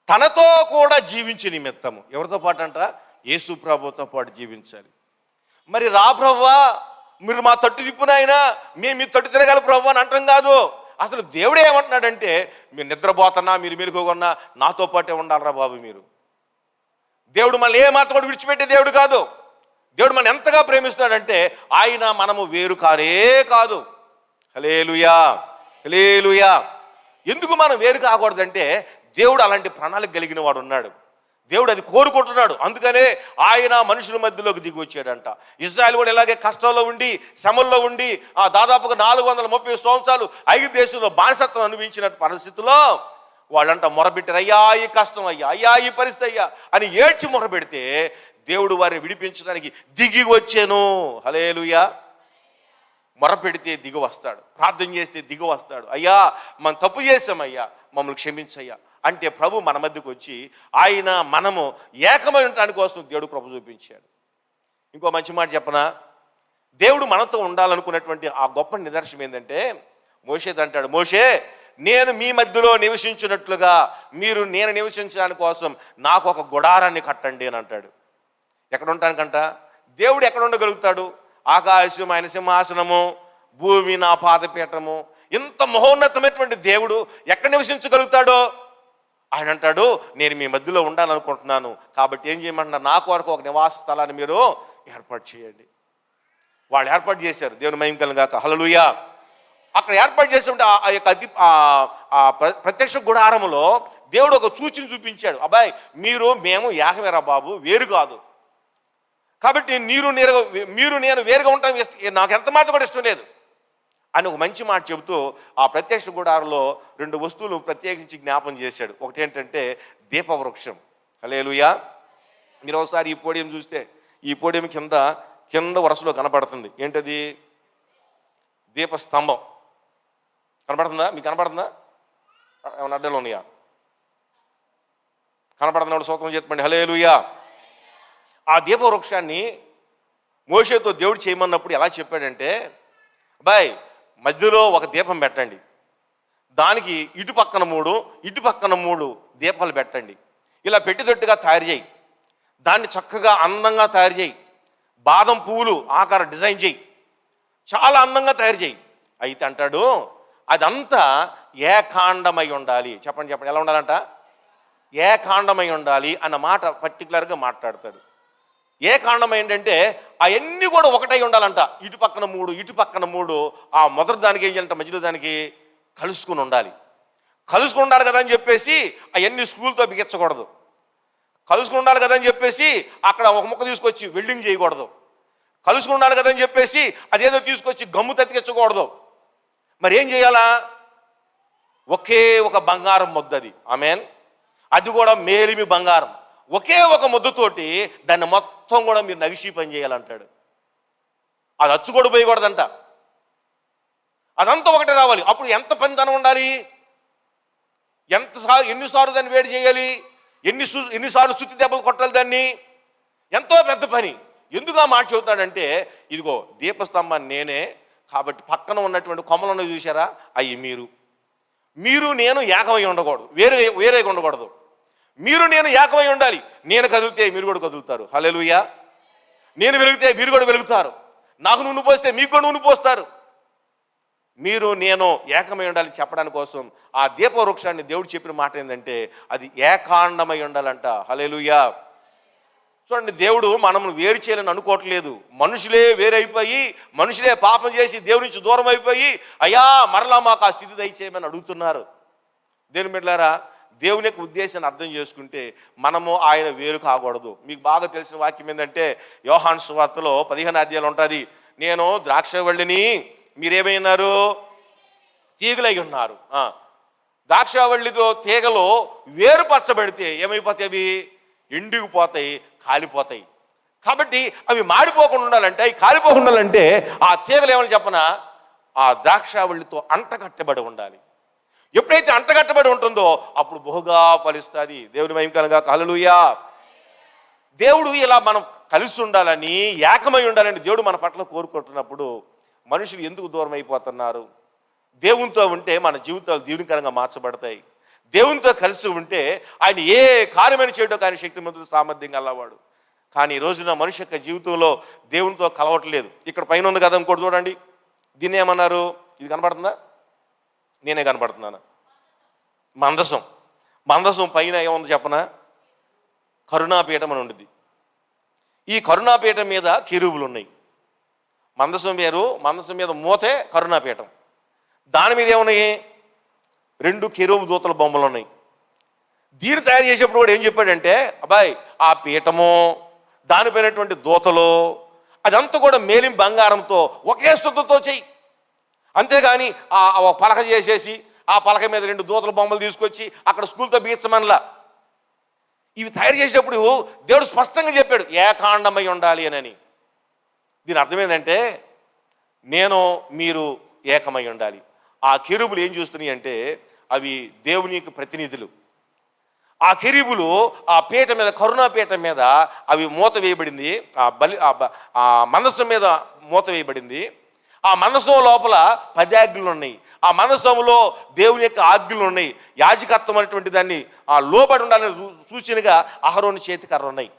తనతో కూడా జీవించే నిమిత్తము. ఎవరితో పాటు అంట? యేసు ప్రభుతో పాటు జీవించాలి. మరి రా ప్రభువా, మీరు మా తట్టు తిప్పునైనా మేము మీ తట్టు తిరగాలి ప్రభు అని అంటాం కాదు. అసలు దేవుడే ఏమంటున్నాడంటే, మీరు నిద్రపోతున్నా, మీరు మెలుగుకున్నా నాతో పాటే ఉండాలరా బాబు మీరు. దేవుడు మనల్ని ఏ మాత్రం కూడా విడిచిపెట్టే దేవుడు కాదు. దేవుడు మనం ఎంతగా ప్రేమిస్తున్నాడంటే, ఆయన మనము వేరు కానే కాదు. హల్లెలూయా, హల్లెలూయా. ఎందుకు మనం వేరు కాకూడదంటే, దేవుడు అలాంటి ప్రణాళిక కలిగిన వాడు ఉన్నాడు. దేవుడు అది కోరుకుంటున్నాడు. అందుకనే ఆయన మనుషుల మధ్యలోకి దిగి వచ్చాడంట. ఇజ్రాయెల్ కూడా ఇలాగే కష్టంలో ఉండి, శ్రమల్లో ఉండి, దాదాపుగా 430 సంవత్సరాలు ఐగుప్తు దేశంలో బానిసత్వం అనుభవించిన పరిస్థితిలో వాళ్ళంట మొరబెట్టారు, అయ్యా ఈ కష్టం అయ్యా, అయ్యా ఈ పరిస్థితి అయ్యా అని ఏడ్చి మొరబెడితే దేవుడు వారిని విడిపించడానికి దిగి వచ్చాను. హల్లెలూయా. మొరపెడితే దిగి వస్తాడు, ప్రార్థన చేస్తే దిగి వస్తాడు. అయ్యా మనం తప్పు చేసామయ్యా, మమ్మల్ని క్షమించయ్యా అంటే ప్రభు మన మధ్యకు వచ్చి ఆయన మనము ఏకమై ఉండటానికి కోసం దేవుడు ప్రభు చూపించాడు. ఇంకో మంచి మాట చెప్పనా? దేవుడు మనతో ఉండాలనుకున్నటువంటి ఆ గొప్ప నిదర్శనం ఏంటంటే, మోషేతో అంటాడు, మోషే నేను మీ మధ్యలో నివసించినట్లుగా మీరు నేను నివసించడానికి కోసం నాకు ఒక గుడారాన్ని కట్టండి అని అంటాడు. ఎక్కడ ఉండటానికంట? దేవుడు ఎక్కడ ఉండగలుగుతాడు? ఆకాశం ఆయన సింహాసనము, భూమి నా పాదపీఠము. ఇంత మహోన్నతమైనటువంటి దేవుడు ఎక్కడ నివసించగలుగుతాడో? ఆయన అంటాడు, నేను మీ మధ్యలో ఉండాలనుకుంటున్నాను, కాబట్టి ఏం చేయమంటున్నారు? నాకు వరకు ఒక నివాస స్థలాన్ని మీరు ఏర్పాటు చేయండి. వాళ్ళు ఏర్పాటు చేశారు. దేవుని మహిమ కలుగాక. హల్లెలూయా. అక్కడ ఏర్పాటు చేస్తుంటే ఆ యొక్క ప్రత్యక్ష గుడారములో దేవుడు ఒక సూచన చూపించాడు, అబ్బాయి మేము ఏకమేరా బాబు, వేరు కాదు. కాబట్టి మీరు నేను వేరుగా ఉంటాం నాకు ఎంత మాత్రం కూడా ఇష్టం లేదు అని ఒక మంచి మాట చెబుతూ ఆ ప్రత్యక్ష గుడారంలో 2 వస్తువులు ప్రత్యేకించి జ్ఞాపం చేశాడు. ఒకటి ఏంటంటే దీపవృక్షం. హల్లెలూయా. మీరు ఒకసారి ఈ పోడియం చూస్తే ఈ పోడియం కింద వరుసలో కనపడుతుంది. ఏంటది? దీపస్తంభం కనపడుతుందా? మీకు కనపడుతుందా? ఏమన్నా అడ్డలు ఉన్నాయా? కనపడుతున్నాడు స్తోత్రం చెప్పండి. హల్లెలూయా. ఆ దీపవృక్షాన్ని మోషేతో దేవుడు చేయమన్నప్పుడు ఎలా చెప్పాడంటే, అబ్బాయి మధ్యలో ఒక దీపం పెట్టండి, దానికి ఇటు పక్కన 3 దీపాలు పెట్టండి, ఇలా పెట్టేటట్టుగా తయారు చేయి, దాన్ని చక్కగా అందంగా తయారు చేయి, బాదం పువ్వులు ఆకార డిజైన్ చేయి, చాలా అందంగా తయారు చేయి. అయితే అంటాడు అదంతా ఏకాండమై ఉండాలి. చెప్పండి ఎలా ఉండాలంట? ఏకాండమై ఉండాలి అన్న మాట పర్టికులర్గా మాట్లాడతాడు. ఏకాండం ఏంటంటే అవన్నీ కూడా ఒకటై ఉండాలంట. ఇటు పక్కన 3 ఆ మొదటి దానికి ఏం చేయాలంట? మధ్యలో దానికి కలుసుకుని ఉండాలి. కలుసుకుని ఉండాలి కదా అని చెప్పేసి అవన్నీ స్కూల్తో బిగించకూడదు. కలుసుకుని ఉండాలి కదా అని చెప్పేసి అక్కడ ఒక ముక్క తీసుకొచ్చి వెల్డింగ్ చేయకూడదు. కలుసుకుని ఉండాలి కదా అని చెప్పేసి అదేదో తీసుకొచ్చి గమ్ము తతికించకూడదు. మరి ఏం చేయాలా? ఒకే ఒక బంగారం ముద్ద, అది ఆమేన్, అది కూడా మేలిమి బంగారం, ఒకే ఒక ముద్దతోటి దాన్ని మొత్తం కూడా మీరు నగిషి పని చేయాలంటాడు. అది అచ్చు కూడా పోయకూడదంట, అదంతా ఒకటే రావాలి. అప్పుడు ఎంత పనితనం ఉండాలి? ఎన్నిసార్లు దాన్ని వేడి చేయాలి? ఎన్నిసార్లు శుద్ధి దెబ్బలు కొట్టాలి దాన్ని? ఎంతో పెద్ద పని. ఎందుకు ఆ మాట చెబుతాడంటే, ఇదిగో దీపస్తంభాన్ని నేనే, కాబట్టి పక్కన ఉన్నటువంటి కొమ్మలను చూసారా, అవి మీరు నేను ఏకమై ఉండకూడదు, వేరే ఉండకూడదు. మీరు నేను ఏకమై ఉండాలి. నేను కదిలితే మీరు కూడా కదులుతారు. హల్లెలూయా. నేను వెలిగితే మీరు కూడా వెలుగుతారు. నాకు నూనె పోస్తే మీకు కూడా నూనె పోస్తారు. మీరు నేను ఏకమై ఉండాలి చెప్పడానికి కోసం ఆ దీపవృక్షాన్ని దేవుడు చెప్పిన మాట ఏంటంటే అది ఏకాండమై ఉండాలంట. హల్లెలూయా. చూడండి, దేవుడు మనల్ని వేరు చేయాలని అనుకోవట్లేదు. మనుషులే వేరైపోయి, మనుషులే పాపం చేసి దేవుడి నుంచి దూరం అయిపోయి, అయ్యా మరలా మాకు ఆ స్థితి దయచేయమని అడుగుతున్నారు. దేవుని బిడ్డలారా, దేవుని యొక్క ఉద్దేశాన్ని అర్థం చేసుకుంటే మనము ఆయన వేరు కాకూడదు. మీకు బాగా తెలిసిన వాక్యం ఏంటంటే యోహాను సువార్తలో 15వ అధ్యాయంలో ఉంటుంది, నేను ద్రాక్షవల్లిని, మీరేమైనారు? తీగలై ఉన్నారు. ద్రాక్షవల్లితో తీగలో వేరుపరచబడితే ఏమైపోతాయి? ఎండిగిపోతాయి, కాలిపోతాయి. కాబట్టి అవి మాడిపోకుండా ఉండాలంటే, అవి కాలిపోకుండా ఉండాలంటే ఆ తీగలు ఏమని చెప్పనా, ఆ ద్రాక్షవల్లితో అంటగట్టబడి ఉండాలి. ఎప్పుడైతే అంటగట్టబడి ఉంటుందో అప్పుడు బహుగా ఫలిస్తుంది. దేవుని మహిమకరంగా. హల్లెలూయా. దేవుడు ఇలా మనం కలిసి ఉండాలని, ఏకమై ఉండాలని దేవుడు మన పట్ల కోరుకుంటున్నప్పుడు మనుషులు ఎందుకు దూరం అయిపోతున్నారు? దేవునితో ఉంటే మన జీవితాలు దీవెనకరంగా మార్చబడతాయి. దేవునితో కలిసి ఉంటే ఆయన ఏ కార్యమైన చేయడం కానీ శక్తిమంతుడు, సామర్థ్యం గలవాడు. కానీ ఈ రోజున మనిషి యొక్క జీవితంలో దేవునితో కలవట్లేదు. ఇక్కడ పైన ఉంది కదా, ఇంకోటి చూడండి, దీన్ని ఏమన్నారు? ఇది కనపడుతుందా? నేనే కనపడుతున్నాను. మందసం పైన ఏముంది చెప్పనా? కరుణాపీఠం అని ఉండేది. ఈ కరుణాపీఠం మీద కెరూబులు ఉన్నాయి. మందసం వేరు, మందసం మీద మూతే కరుణాపీఠం. దాని మీద ఏమున్నాయి? 2 కెరూబు దూతల బొమ్మలు ఉన్నాయి. దీన్ని తయారు చేసేప్పుడు కూడా ఏం చెప్పాడంటే, అబ్బాయి ఆ పీఠము, దానిపైనటువంటి దూతలు, అదంతా కూడా మేలిం బంగారంతో ఒకే శుద్ధతో చెయ్యి. అంతేగాని ఒక పలక చేసేసి ఆ పలక మీద 2 దూతల బొమ్మలు తీసుకొచ్చి అక్కడ స్కూల్తో బీచమనలా. ఇవి తయారు చేసేటప్పుడు దేవుడు స్పష్టంగా చెప్పాడు ఏకాండమై ఉండాలి అని. దీని అర్థం ఏంటంటే మీరు ఏకమై ఉండాలి. ఆ కెరూబులు ఏం చూస్తున్నాయి అంటే అవి దేవుని యొక్క ప్రతినిధులు. ఆ కెరూబులు ఆ పీఠ మీద, కరుణాపీఠం మీద అవి మూత వేయబడింది. ఆ మందసం మీద మూత వేయబడింది. ఆ మందసం లోపల 10 ఆజ్ఞలు ఉన్నాయి. ఆ మందసంలో దేవుని యొక్క ఆజ్ఞలు ఉన్నాయి. యాజకత్వం అనేటువంటి దాన్ని ఆ లోబడి ఉండాలని సూచనగా అహరోను చేతికర్ర ఉన్నాయి.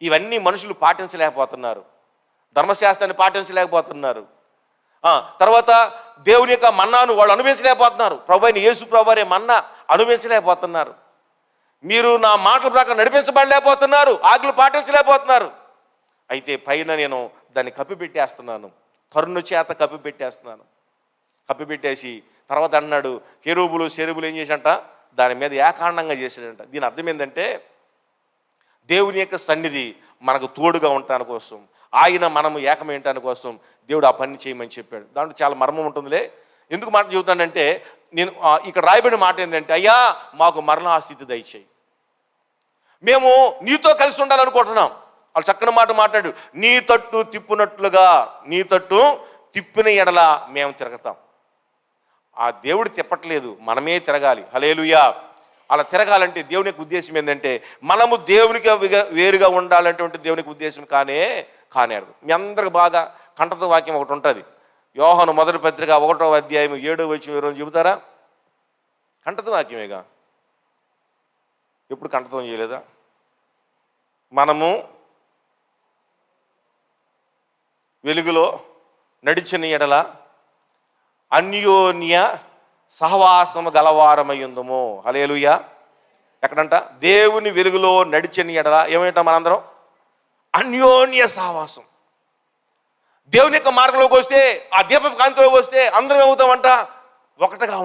ఇవన్నీ మనుషులు పాటించలేకపోతున్నారు, ధర్మశాస్త్రాన్ని పాటించలేకపోతున్నారు. తర్వాత దేవుని యొక్క మన్నాను వాళ్ళు అనుభవించలేకపోతున్నారు. ప్రభు అయిన యేసు ప్రభువారే మన్నా అనుభవించలేకపోతున్నారు. మీరు నా మాటల ప్రకారం నడిపించబడలేకపోతున్నారు, ఆజ్ఞలు పాటించలేకపోతున్నారు. అయితే పైన నేను దాన్ని కప్పిపెట్టేస్తున్నాను, కరుణ చేత కప్పిపెట్టేస్తున్నాను. కప్పిపెట్టేసి తర్వాత అన్నాడు, కెరూబులు శెరూబులు ఏం చేసంట? దాని మీద ఏకాండంగా చేశాడంట. దీని అర్థం ఏంటంటే దేవుని యొక్క సన్నిధి మనకు తోడుగా ఉండటాని కోసం, ఆయన మనము ఏకమేయటాని కోసం దేవుడు ఆ పని చేయమని చెప్పాడు. దాంట్లో చాలా మర్మం ఉంటుందిలే. ఎందుకు మాట చెబుతానంటే, నేను ఇక్కడ రాయబడిన మాట ఏంటంటే, అయ్యా మాకు మరణాస్థితి దయచేయి, మేము నీతో కలిసి ఉండాలనుకుంటున్నాం. వాళ్ళు చక్కని మాట మాట్లాడు, నీ తట్టు తిప్పునట్లుగా, నీ తట్టు తిప్పిన ఎడల మేము తిరగతాం. ఆ దేవుడు తిప్పట్లేదు, మనమే తిరగాలి. హల్లెలూయా. అలా తిరగాలంటే దేవుని యొక్క ఉద్దేశం ఏంటంటే, మనము దేవునికి వేరుగా ఉండాలంటే దేవునికి ఉద్దేశం కానేరదు. మీ అందరికి బాగా కంఠత వాక్యం ఒకటి ఉంటుంది. యోహాను మొదటి పత్రిక 1వ అధ్యాయం 7వ వచనం చెబుతారా? కంఠత వాక్యమేగా, ఎప్పుడు కంఠతం చేయలేదా? మనము వెలుగులో నడిచిన ఎడల అన్యోన్య సహవాసము గలవారమయ్యుందుము. హల్లెలూయా. ఎక్కడంట? దేవుని వెలుగులో నడిచిన ఎడల ఏమంటాం మనందరం? అన్యోన్య సహవాసం. దేవుని యొక్క మార్గంలోకి వస్తే, ఆ దీపపు కాంతిలోకి వస్తే అందరం ఏమవుతామంట? ఒకటిగా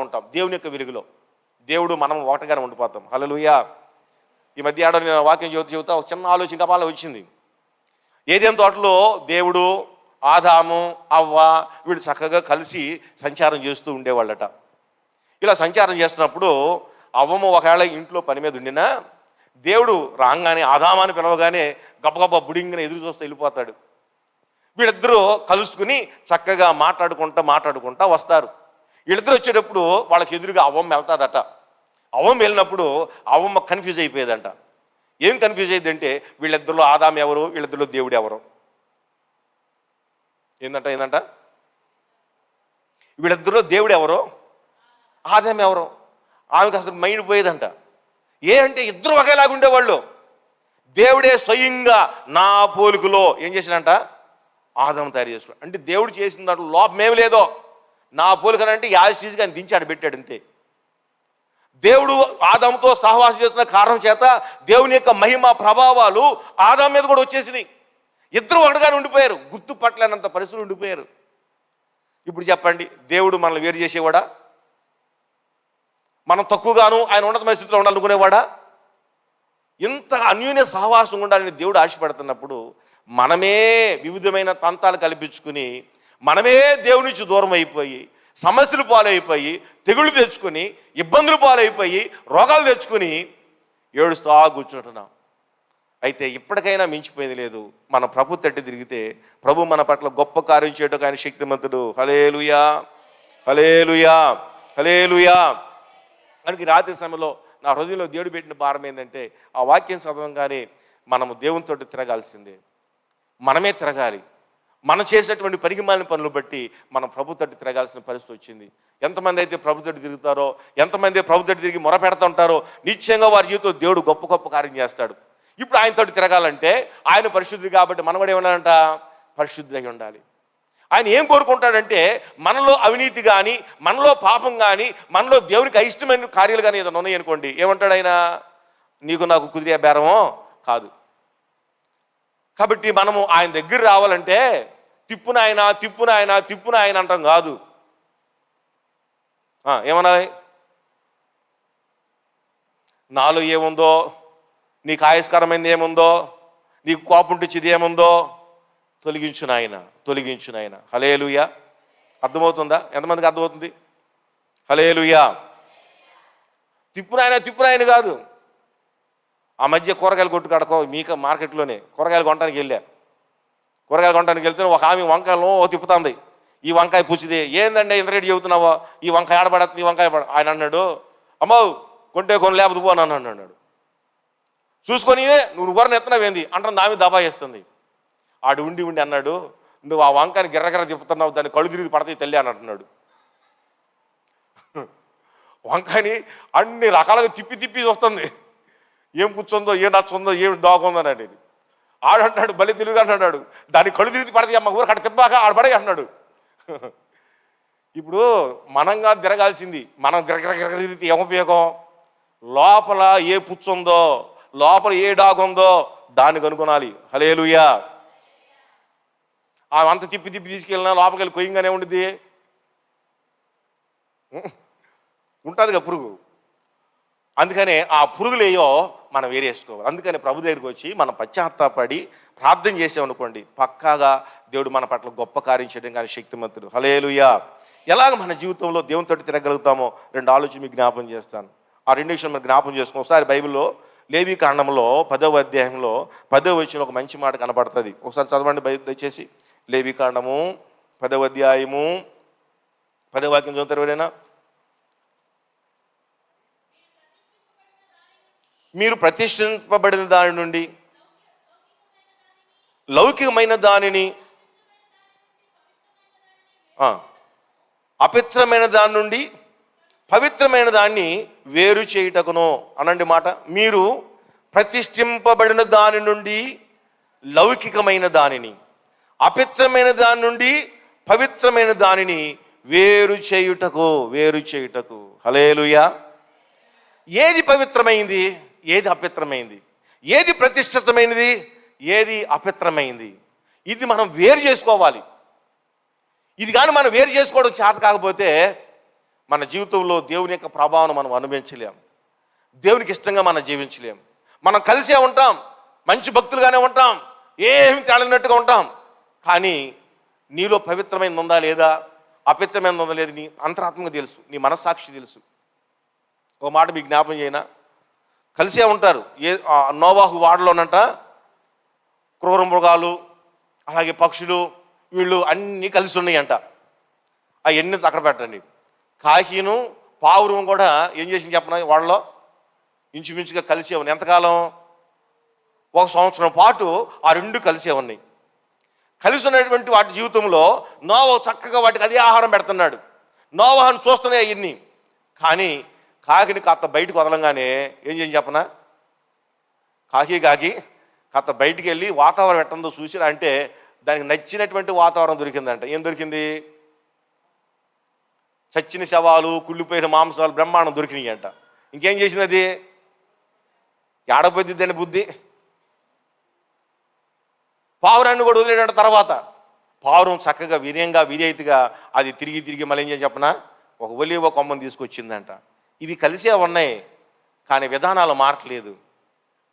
ఉంటాం దేవుని యొక్క వెలుగులో. దేవుడు మనం ఒకటిగానే ఉండిపోతాం. హల్లెలూయా. ఈ మధ్య ఆడ నేను వాక్యం చెబుతా ఒక చిన్న ఆలోచన కపాల వచ్చింది. ఏదైనా తోటలో దేవుడు, ఆదాము, అవ్వ వీళ్ళు చక్కగా కలిసి సంచారం చేస్తూ ఉండేవాళ్ళట. ఇలా సంచారం చేస్తున్నప్పుడు అవ్వము ఒకవేళ ఇంట్లో పని మీద ఉండినా దేవుడు రాగానే, ఆదామాని పిలవగానే గబగబా బుడింగిన ఎదురు చూస్తూ వెళ్ళిపోతాడు. వీళ్ళిద్దరూ కలుసుకుని చక్కగా మాట్లాడుకుంటా వస్తారు. వీళ్ళిద్దరు వచ్చేటప్పుడు వాళ్ళకి ఎదురుగా అవ్వమ్మ వెళ్తాదట. అవ్వమ్మ వెళ్ళినప్పుడు అవ్వమ్మ కన్ఫ్యూజ్ అయిపోయేదంట. ఏం కన్ఫ్యూజ్ అయ్యిందంటే, వీళ్ళిద్దరిలో ఆదాము ఎవరు, వీళ్ళిద్దరిలో దేవుడు ఎవరు? ఏందంట వీళ్ళిద్దరిలో దేవుడు ఎవరో, ఆదాము ఎవరో ఆమెకు అసలు మైండ్ పోయేదంట. అంటే ఇద్దరు ఒకేలాగా ఉండేవాళ్ళు. దేవుడే స్వయంగా నా పోలికలో ఏం చేసినంట? ఆదాము తయారు చేసుకున్నాడు. అంటే దేవుడు చేసిన దాంట్లో లోపమేమి లేదో, నా పోలికనంటే యాజీగా ఆయన దించాడు, పెట్టాడు అంతే. దేవుడు ఆదాముతో సహవాసం చేస్తున్న కారణం చేత దేవుని యొక్క మహిమ ప్రభావాలు ఆదాము మీద కూడా వచ్చేసినాయి. ఇద్దరు ఒకటిగానే ఉండిపోయారు, గుర్తుపట్టలేనంత పరిస్థితులు ఉండిపోయారు. ఇప్పుడు చెప్పండి, దేవుడు మనల్ని వేరు చేసేవాడా? మనం తక్కువగాను ఆయన ఉన్నతమైన స్థితిలో ఉండాలనుకునేవాడా? ఇంత అన్యోన్య సహవాసం ఉండాలని దేవుడు ఆశపడుతున్నప్పుడు మనమే వివిధమైన తంతాలు కల్పించుకుని, మనమే దేవుని నుంచి దూరం అయిపోయి, సమస్యలు పాలైపోయి, తెగుళ్ళు తెచ్చుకొని, ఇబ్బందులు పాలైపోయి, రోగాలు తెచ్చుకొని ఏడుస్తూ కూర్చుంటున్నాం. అయితే ఇప్పటికైనా మించిపోయింది లేదు. మన ప్రభు తట్టి తిరిగితే ప్రభు మన పట్ల గొప్ప కార్యం చేయటం ఆయన శక్తిమంతుడు. హల్లెలూయా, హల్లెలూయా, హల్లెలూయా. మనకి రాత్రి సమయంలో నా హృదయంలో దేవుడు పెట్టిన భారం ఏంటంటే, ఆ వాక్యం చదవంగానే మనము దేవునితో తిరగాల్సిందే, మనమే తిరగాలి. మనం చేసేటువంటి పరిగమాలిన పనులు బట్టి మనం ప్రభు తట్టు తిరగాల్సిన పరిస్థితి వచ్చింది. ఎంతమంది అయితే ప్రభు తట్టు తిరుగుతారో, ఎంతమంది ప్రభు తట్టు తిరిగి మొరపెడతా ఉంటారో, నిశ్చయంగా వారి జీవితంలో దేవుడు గొప్ప గొప్ప కార్యం చేస్తాడు. ఇప్పుడు ఆయనతో తిరగాలంటే ఆయన పరిశుద్ధుడు కాబట్టి మనం కూడా ఏమన్నాడంట? పరిశుద్ధులై ఉండాలి. ఆయన ఏం కోరుకుంటాడంటే, మనలో అవినీతి కానీ, మనలో పాపం కానీ, మనలో దేవునికి అయిష్టమైన కార్యాలు కానీ ఏదైనా ఉన్నాయి అనుకోండి, ఏమంటాడు ఆయన? నీకు నాకు కుదిరే బేరమో కాదు. కాబట్టి మనము ఆయన దగ్గర రావాలంటే తిప్పున ఆయన అంటాం కాదు. ఏమనాలి? నాలో ఏముందో, నీకు ఆయుష్కరమైనది ఏముందో, నీకు కోపం తెచ్చేది ఏముందో తొలగించును ఆయన. హల్లెలూయా. అర్థమవుతుందా? ఎంతమందికి అర్థమవుతుంది? హల్లెలూయా. తిప్పున ఆయన కాదు. ఆ మధ్య కూరగాయలు కొట్టు కడకో మీకు మార్కెట్లోనే కూరగాయలు కొనడానికి వెళ్తే ఒక ఆమె వంకాయలు తిప్పుతుంది. ఈ వంకాయ పుచ్చిది, ఏందండి ఇంత రేటు చెబుతున్నావో, ఈ వంకాయ ఆడబడుతుంది, ఈ వంకాయ ఆయన అన్నాడు, అమ్మో కొంటే లేకపోతే పో అని అన్నాడు. చూసుకొని నువ్వు వరని ఎత్తనవేంది అంటాను, దామి దబాయిస్తుంది. ఆడు ఉండి అన్నాడు, నువ్వు ఆ వంకాయని గిర్రగిర్ర తిప్పుతున్నావు, దాన్ని కళ్ళు తిరిగి పడతాయి తల్లి అని అంటున్నాడు. వంకాయని అన్ని రకాలుగా తిప్పి వస్తుంది, ఏం కూర్చుందో, ఏం నచ్చుందో, ఏం డాగుందో అని. ఆడంటాడు బలి తెలుగు అంటున్నాడు, దాన్ని కళ్ళు తిరిగి పడతాయి అమ్మ ఊరు అక్కడ తిప్పాక ఆడబడే అంటున్నాడు. ఇప్పుడు మనంగా తిరగాల్సింది, మనం గిరగిర తిరిగితే ఏమోపయోగం? లోపల ఏ పుచ్చుందో, లోపల ఏ డాగుందో దాన్ని కనుగొనాలి. హల్లెలూయా. అంత తిప్పి తీసుకెళ్ళినా లోపలికి వెళ్ళి కొయ్యంగానే ఉండిద్ది, ఉంటుందిగా పురుగు. అందుకనే ఆ పురుగులేయో మనం వేరేసుకోవాలి. అందుకని ప్రభు దగ్గరికి వచ్చి మనం పశ్చాత్తాపడి ప్రార్థన చేసామనుకోండి, పక్కాగా దేవుడు మన పట్ల గొప్ప కార్యం చేయడం కానీ శక్తిమంతుడు. హల్లెలూయా. ఎలాగ మన జీవితంలో దేవునితో తిరగలుగుతామో 2 ఆలోచన మీకు జ్ఞాపం చేస్తాను. ఆ 2 విషయం మనం జ్ఞాపం చేసుకుని ఒకసారి బైబిల్లో లేవి కాండంలో 10వ అధ్యాయంలో 10వ వచనంలో ఒక మంచి మాట కనబడుతుంది. ఒకసారి చదవండి దయచేసి. లేవి కాండము 10వ అధ్యాయము 10వ వాక్యం చదువుతారు ఎవరైనా? మీరు ప్రతిష్ఠింపబడిన దాని నుండి లౌకికమైన దానిని, అపవిత్రమైన దాని నుండి పవిత్రమైన దాన్ని వేరు చేయుటకును అనండి మాట. మీరు ప్రతిష్ఠింపబడిన దాని నుండి లౌకికమైన దానిని, అపవిత్రమైన దాని నుండి పవిత్రమైన దానిని వేరు చేయుటకు. హల్లెలూయా. ఏది పవిత్రమైంది, ఏది అపవిత్రమైంది, ఏది ప్రతిష్ఠితమైనది, ఏది అపవిత్రమైంది, ఇది మనం వేరు చేసుకోవాలి. ఇది కానీ మనం వేరు చేసుకోవడం చేత కాకపోతే మన జీవితంలో దేవుని యొక్క ప్రభావం మనం అనుభవించలేం, దేవునికి ఇష్టంగా మనం జీవించలేం. మనం కలిసే ఉంటాం, మంచి భక్తులుగానే ఉంటాం, ఏమి తేలినట్టుగా ఉంటాం, కానీ నీలో పవిత్రమైనది ఉందా లేదా, అపవిత్రమైనది ఉందా లేదా నీ అంతరాత్మగా తెలుసు, నీ మనస్సాక్షి తెలుసు. ఒక మాట మీకు జ్ఞాపం చేయనా, కలిసే ఉంటారు. నోవాహు వాడలోనంట క్రూర మృగాలు అలాగే పక్షులు వీళ్ళు అన్నీ కలిసి ఉన్నాయంట. అవన్నీ అక్కడ పెట్టండి. కాకిను పావురం కూడా ఏం చేసింది చెప్పిన వాళ్ళలో ఇంచుమించుగా కలిసే ఉన్నాయి. ఎంతకాలం? 1 సంవత్సరం పాటు ఆ 2 కలిసే ఉన్నాయి. కలిసి ఉన్నటువంటి వాటి జీవితంలో నోవహు చక్కగా వాటికి అదే ఆహారం పెడుతున్నాడు. నోవహును చూస్తున్నాయి అవన్నీ. కానీ కాకిని కాస్త బయటకు వదలంగానే ఏం చేసి చెప్పనా, కాకి కాస్త బయటికి వెళ్ళి వాతావరణం ఎట్టందో చూసి అంటే దానికి నచ్చినటువంటి వాతావరణం దొరికిందంట. ఏం దొరికింది? చచ్చిన శవాలు, కుళ్ళిపోయిన మాంసాలు బ్రహ్మాండం దొరికినాయి అంట. ఇంకేం చేసింది అది? ఏడపోద్ది దాని బుద్ధి. పావురాన్ని కూడా వదిలేట తర్వాత పావురం చక్కగా విధేయతగా అది తిరిగి మళ్ళీ ఏం చేసి చెప్పనా ఒక ఒలివ కొమ్మను తీసుకొచ్చిందంట. ఇవి కలిసే ఉన్నాయి, కానీ విధానాలు మారట్లేదు.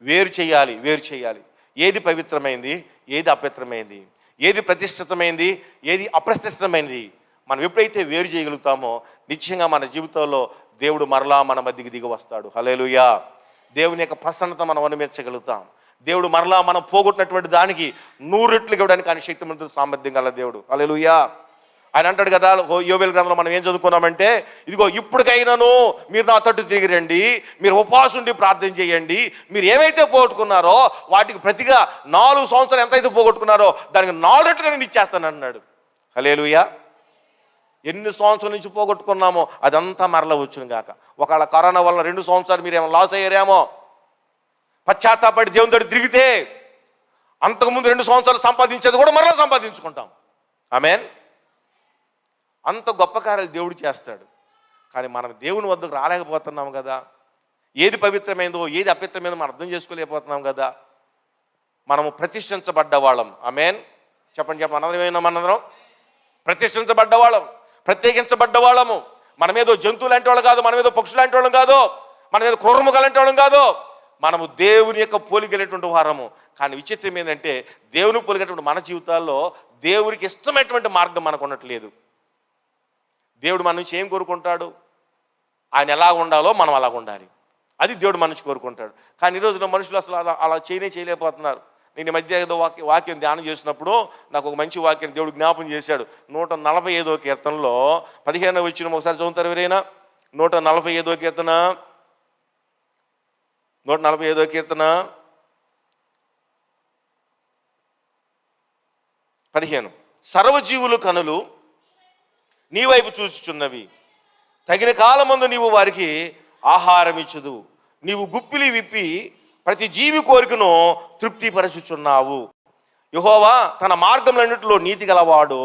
వేరు చేయాలి. ఏది పవిత్రమైంది, ఏది అపవిత్రమైంది, ఏది ప్రతిష్ఠితమైంది, ఏది అప్రతిష్ఠితమైనది మనం ఎప్పుడైతే వేరు చేయగలుగుతామో నిశ్చయంగా మన జీవితంలో దేవుడు మరలా మన మధ్యకి దిగి వస్తాడు. హల్లెలూయా. దేవుని యొక్క ప్రసన్నత మనం అనుభవించగలుగుతాం. దేవుడు మరలా మనం పోగొట్టినటువంటి దానికి 100 రెట్లు ఇవ్వడానికి ఆయన శక్తిమంతుడు, సామర్థ్యం గల దేవుడు. హల్లెలూయా. ఆయన అంటాడు కదా యోబేలు గ్రంథంలో మనం ఏం చదువుకున్నామంటే, ఇదిగో ఇప్పటికైనాను మీరు నా తట్టు తిరిగి రండి, మీరు ఉపవాసం ఉండి ప్రార్థన చేయండి, మీరు ఏమైతే పోగొట్టుకున్నారో వాటికి ప్రతిగా 4 సంవత్సరాలు ఎంతైతే పోగొట్టుకున్నారో దానికి 4 రెట్లుగా నేను ఇచ్చేస్తాను అన్నాడు. హల్లెలూయా. ఎన్ని సంవత్సరాల నుంచి పోగొట్టుకున్నామో అదంతా మరలా వచ్చును గాక. ఒకవేళ కరోనా వల్ల 2 సంవత్సరాలు మీరేమో లాస్ అయ్యారేమో, పశ్చాత్తాపడి దేవుని తోటి తిరిగితే అంతకుముందు 2 సంవత్సరాలు సంపాదించేది కూడా మరలా సంపాదించుకుంటాం. ఆమేన్. అంత గొప్ప కార్యాలు దేవుడు చేస్తాడు. కానీ మనం దేవుని వద్దకు రాలేకపోతున్నాం కదా. ఏది పవిత్రమైందో ఏది అపవిత్రమైందో మనం అర్థం చేసుకోలేకపోతున్నాం కదా. మనము ప్రతిష్ఠించబడ్డ వాళ్ళం. ఆమేన్. చెప్పండి. మనందరం ప్రతిష్ఠించబడ్డ వాళ్ళం, ప్రత్యేకించబడ్డ వాళ్ళము. మనమేదో జంతువులు లాంటి వాళ్ళు కాదు, మనమేదో పక్షులు లాంటి వాళ్ళం కాదు, మనమేదో క్రూరముగా లాంటి వాళ్ళం కాదు. మనము దేవుని యొక్క పోలికలేటువంటి వారము. కానీ విచిత్రం ఏంటంటే దేవుని పోలికటువంటి మన జీవితాల్లో దేవునికి ఇష్టమైనటువంటి మార్గం మనకు ఉండట్లేదు. దేవుడు మన నుంచి ఏం కోరుకుంటాడు? ఆయన ఎలా ఉండాలో మనం అలా ఉండాలి. అది దేవుడు మన నుంచి కోరుకుంటాడు. కానీ ఈరోజున మనుషులు అసలు అలా చేయలేకపోతున్నారు. నేను ఈ మధ్య ఏదో వాక్యం ధ్యానం చేసినప్పుడు నాకు ఒక మంచి వాక్యం దేవుడు జ్ఞాపం చేశాడు. 145వ కీర్తనలో 15వ వచనం ఒకసారి చదువుతారు ఎవరైనా? 145వ కీర్తన 145వ కీర్తన 15. సర్వజీవులు కనులు నీ వైపు చూచుచున్నవి, తగిన కాలమందు నీవు వారికి ఆహారం ఇచ్చుదు, నీవు గుప్పిలి విప్పి ప్రతి జీవి కోరికను తృప్తిపరచుచున్నావు. యెహోవా తన మార్గములన్నిటిలో నీతి గలవాడు,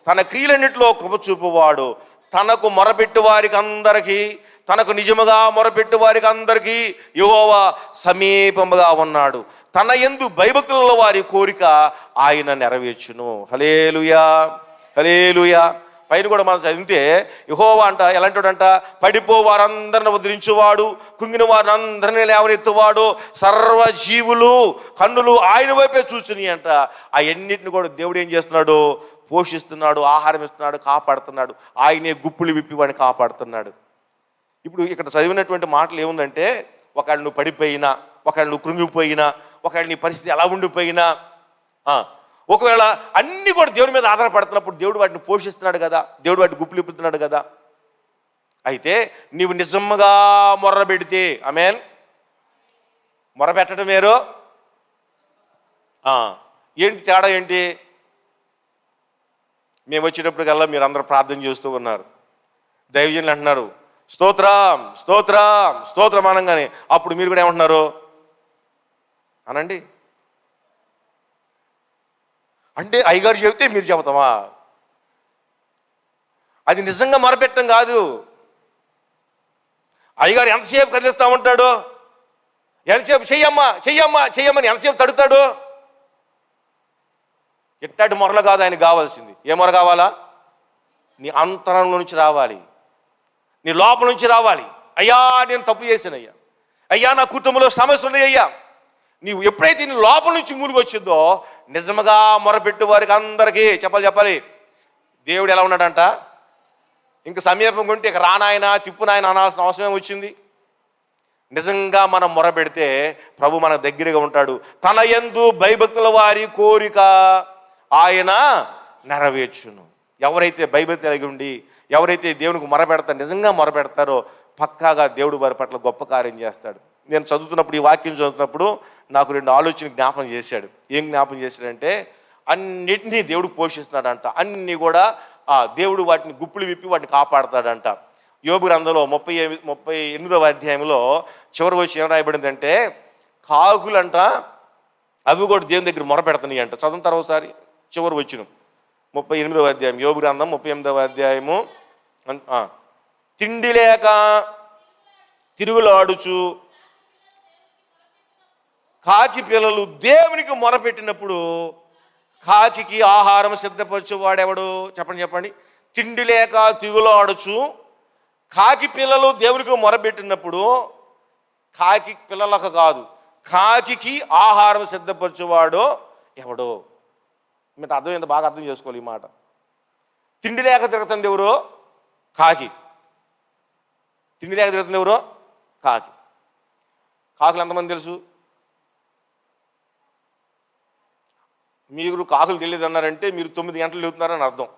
తన క్రియలన్నిటిలో కృప చూపువాడు. తనకు మొరపెట్టు వారికి అందరికీ, తనకు నిజముగా మొరపెట్టు వారికి అందరికీ యెహోవా సమీపముగా ఉన్నాడు. తన యందు భయభక్తుల వారి కోరిక ఆయన నెరవేర్చును. హల్లెలూయా. హల్లెలూయా. పైన కూడా మనం చదివితే యెహోవా అంట ఎలాంటివాడంట, పడిపో వారందరిని ఉద్ధరించువాడు, కృంగిన వారిని అందరినీ లేవనెత్తువాడు, సర్వజీవులు కన్నులు ఆయన వైపే చూచుని అంట. ఆ ఎన్నిటిని కూడా దేవుడు ఏం చేస్తున్నాడు, పోషిస్తున్నాడు, ఆహారం ఇస్తున్నాడు, కాపాడుతున్నాడు. ఆయనే గుప్పులు విప్పి వాడిని కాపాడుతున్నాడు. ఇప్పుడు ఇక్కడ చదివినటువంటి మాటలు ఏముందంటే, ఒకవేళ నువ్వు పడిపోయినా, ఒకవేళ నువ్వు కృంగిపోయినా, ఒకవేళ నీ పరిస్థితి ఎలా ఉండిపోయినా, ఒకవేళ అన్నీ కూడా దేవుడి మీద ఆధారపడుతున్నప్పుడు దేవుడు వాటిని పోషిస్తున్నాడు కదా, దేవుడు వాటిని గుప్పులు ఇప్పుతున్నాడు కదా. అయితే నీవు నిజంగా మొర్ర పెడితే, ఆమేన్, మొర్ర పెట్టడం వేరు. ఏంటి తేడా ఏంటి? మేము వచ్చేటప్పటికల్లా మీరు అందరూ ప్రార్థన చేస్తూ ఉన్నారు. దైవజనులు అంటున్నారు స్తోత్రం స్తోత్రం స్తోత్రం అనగానే అప్పుడు మీరు కూడా ఏమంటున్నారు అనండి. అంటే అయ్యగారు చెబితే మీరు చెబుతామా? అది నిజంగా మొరపెట్టడం కాదు. అయ్యగారు ఎంతసేపు కదిలిస్తూ ఉంటాడు, ఎంతసేపు చెయ్యమ్మా చెయ్యమ్మా చెయ్యమ్మని ఎంతసేపు తడుతాడు. ఎట్టాటి మొరలు కాదు ఆయనకు కావాల్సింది. ఏ మొర కావాలా? నీ అంతరంలో నుంచి రావాలి, నీ లోపల నుంచి రావాలి. అయ్యా నేను తప్పు చేశానయ్యా, అయ్యా నా కుటుంబంలో సమస్యలు ఉన్నాయి అయ్యా. నీవు ఎప్పుడైతే నీ లోపల నుంచి మూలిగి వచ్చిందో నిజంగా మొరపెట్టు వారికి అందరికీ చెప్పాలి. దేవుడు ఎలా ఉన్నాడంట, ఇంక సమీపం కొంటే ఇక రానాయన తిప్పునాయన అనాల్సిన అవసరం వచ్చింది. నిజంగా మనం మొరపెడితే ప్రభు మన దగ్గరగా ఉంటాడు. తన యందు భయభక్తుల వారి కోరిక ఆయన నెరవేర్చును. ఎవరైతే భయభక్తి కలిగి ఉండి ఎవరైతే దేవునికి మొరపెడతారో, నిజంగా మొరపెడతారో పక్కాగా దేవుడు వారి పట్ల గొప్ప కార్యం చేస్తాడు. నేను చదువుతున్నప్పుడు, ఈ వాక్యం చదువుతున్నప్పుడు నాకు 2 ఆలోచన జ్ఞాపం చేశాడు. ఏం జ్ఞాపం చేశాడంటే, అన్నిటినీ దేవుడు పోషిస్తున్నాడంట. అన్నీ కూడా దేవుడు వాటిని గుప్పులు విప్పి వాటిని కాపాడతాడంట. యోబు గ్రంథంలో 38వ అధ్యాయంలో చివరి వచ్చి ఏం రాయబడిందంటే, కాకులంట అవి కూడా దేవుని దగ్గర మొరపెడుతున్నాయి అంట. చదువుతారు ఒకసారి చివరి వచ్చిన 38వ అధ్యాయం, యోబు గ్రంథం 38వ అధ్యాయము. తిండి లేక తిరుగులాడుచు కాకి పిల్లలు దేవునికి మొరపెట్టినప్పుడు కాకికి ఆహారం సిద్ధపరచువాడెవడు? చెప్పండి. తిండి లేక తిరుగులాడుచు కాకి పిల్లలు దేవునికి మొరపెట్టినప్పుడు, కాకి పిల్లలకు కాదు, కాకికి ఆహారం సిద్ధపరచువాడు ఎవడో. మీరు అర్థమైంది, బాగా అర్థం చేసుకోవాలి ఈ మాట. తిండి లేక తిరుగుతుంది ఎవరో? కాకి. తిండి లేక తిరుగుతుంది ఎవరో? కాకి. కాకులు ఎంతమంది తెలుసు? మీరు కాకులు తెలియదు అన్నారంటే మీరు 9 గంటలు లేవుతున్నారని అర్థం.